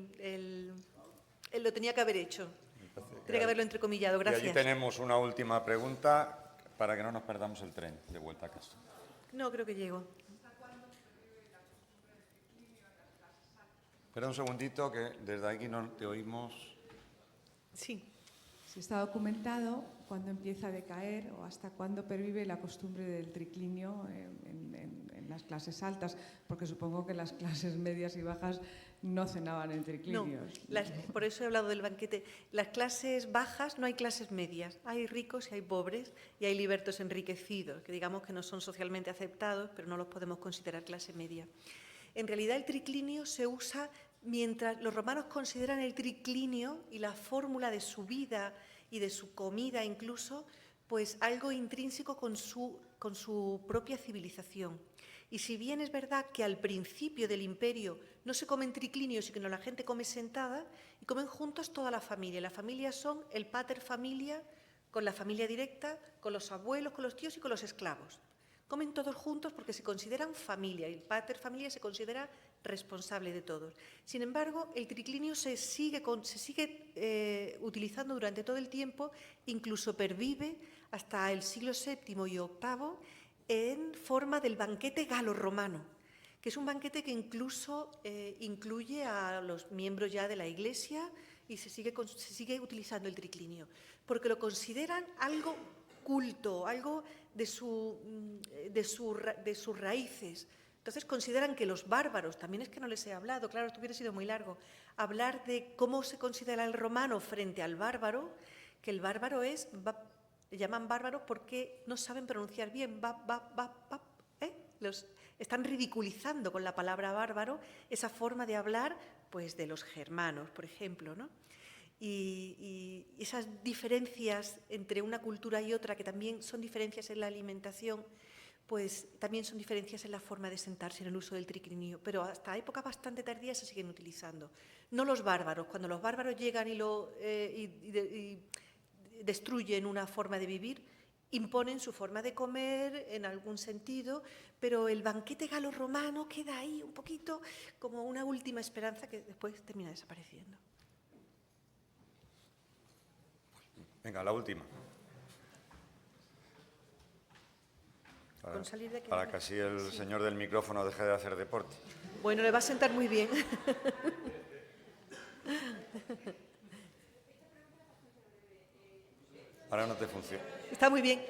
S2: lo tenía que haber hecho. Tenía que haberlo entrecomillado.
S1: Y
S2: Gracias.
S1: allí tenemos una última pregunta para que no nos perdamos el tren de vuelta a casa.
S2: No, creo que llego.
S1: Espera un segundito, que desde aquí no te oímos.
S2: Sí.
S7: Si está documentado cuándo empieza a decaer o hasta cuándo pervive la costumbre del triclinio en las clases altas, porque supongo que las clases medias y bajas no cenaban en
S2: No,
S7: triclinios.
S2: por eso he hablado del banquete. Las clases bajas no hay clases medias. Hay ricos y hay pobres y hay libertos enriquecidos, que digamos que no son socialmente aceptados, pero no los podemos considerar clase media. En realidad el triclinio se usa mientras los romanos consideran el triclinio y la fórmula de su vida y de su comida incluso, pues algo intrínseco con su propia civilización. Y si bien es verdad que al principio del imperio no se come en triclinio, sino que la gente come sentada y comen juntos toda la familia. Las familias son el pater familia con la familia directa, con los abuelos, con los tíos y con los esclavos. Comen todos juntos porque se consideran familia y el pater familia se considera responsable de todos. Sin embargo, el triclinio se sigue utilizando durante todo el tiempo, incluso pervive hasta el siglo VII y VIII en forma del banquete galo-romano, que es un banquete que incluso incluye a los miembros ya de la Iglesia y se sigue utilizando el triclinio, porque lo consideran algo culto, algo de sus raíces. Entonces consideran que los bárbaros, también es que no les he hablado, claro, esto hubiera sido muy largo, hablar de cómo se considera el romano frente al bárbaro, que el bárbaro le llaman bárbaros porque no saben pronunciar bien, están ridiculizando con la palabra bárbaro esa forma de hablar pues, de los germanos, por ejemplo, ¿no? Y esas diferencias entre una cultura y otra, que también son diferencias en la alimentación, pues también son diferencias en la forma de sentarse, en el uso del triclinio, pero hasta épocas bastante tardías se siguen utilizando. No los bárbaros, cuando los bárbaros llegan y destruyen una forma de vivir, imponen su forma de comer en algún sentido, pero el banquete galo-romano queda ahí un poquito como una última esperanza que después termina desapareciendo.
S1: Venga, la última.
S2: Con salir de aquí.
S1: Para que así el señor del micrófono deje de hacer deporte.
S2: Bueno, le va a sentar muy bien.
S1: Ahora no te funciona.
S2: Está muy bien.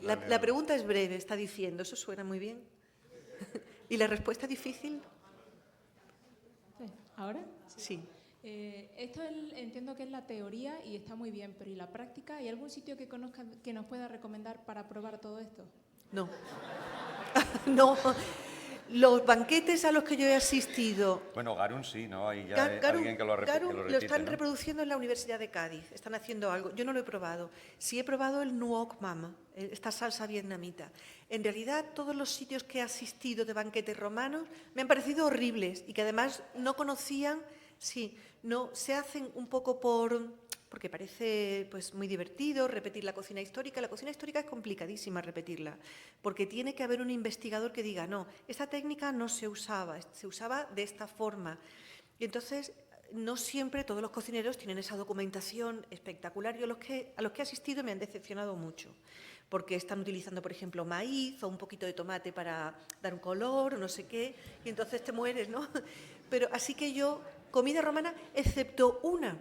S2: La pregunta es breve, está diciendo, eso suena muy bien. ¿Y la respuesta difícil?
S8: ¿Ahora?
S2: Sí.
S8: Esto entiendo que es la teoría y está muy bien, pero ¿y la práctica? ¿Hay algún sitio que conozca que nos pueda recomendar para probar todo esto?
S2: No. No. Los banquetes a los que yo he asistido...
S1: Bueno, Garum sí, ¿no? Hay ya alguien que lo repite,
S2: Garum lo están reproduciendo en la Universidad de Cádiz. Están haciendo algo. Yo no lo he probado. Sí he probado el nuoc mam, esta salsa vietnamita. En realidad, todos los sitios que he asistido de banquetes romanos me han parecido horribles y que además no conocían... Sí, no, se hacen un poco porque parece pues, muy divertido repetir la cocina histórica. La cocina histórica es complicadísima repetirla, porque tiene que haber un investigador que diga, no, esta técnica no se usaba de esta forma. Y entonces, no siempre todos los cocineros tienen esa documentación espectacular. Yo a los que he asistido me han decepcionado mucho, porque están utilizando, por ejemplo, maíz o un poquito de tomate para dar un color o no sé qué, y entonces te mueres, ¿no? Pero así que yo, comida romana, excepto una,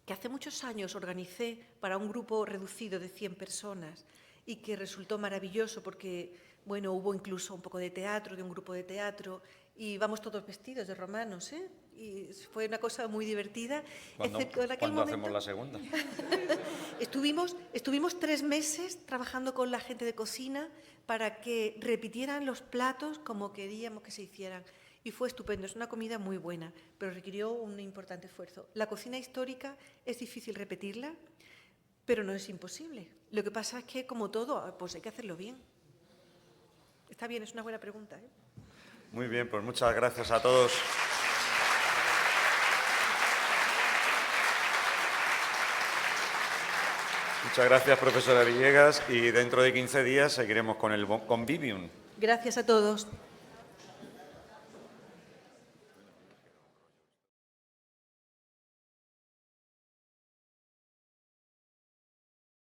S2: que hace muchos años organicé para un grupo reducido de 100 personas y que resultó maravilloso porque, bueno, hubo incluso un poco de teatro, de un grupo de teatro, y vamos todos vestidos de romanos, ¿eh? Y fue una cosa muy divertida, excepto en aquel momento...
S1: ¿Cuándo hacemos la segunda?
S2: Estuvimos 3 meses trabajando con la gente de cocina para que repitieran los platos como queríamos que se hicieran. Y fue estupendo, es una comida muy buena, pero requirió un importante esfuerzo. La cocina histórica es difícil repetirla, pero no es imposible. Lo que pasa es que, como todo, pues hay que hacerlo bien. Está bien, es una buena pregunta, ¿eh?
S1: Muy bien, pues muchas gracias a todos. Muchas gracias, profesora Villegas, y dentro de 15 días seguiremos con el Convivium.
S2: Gracias a todos.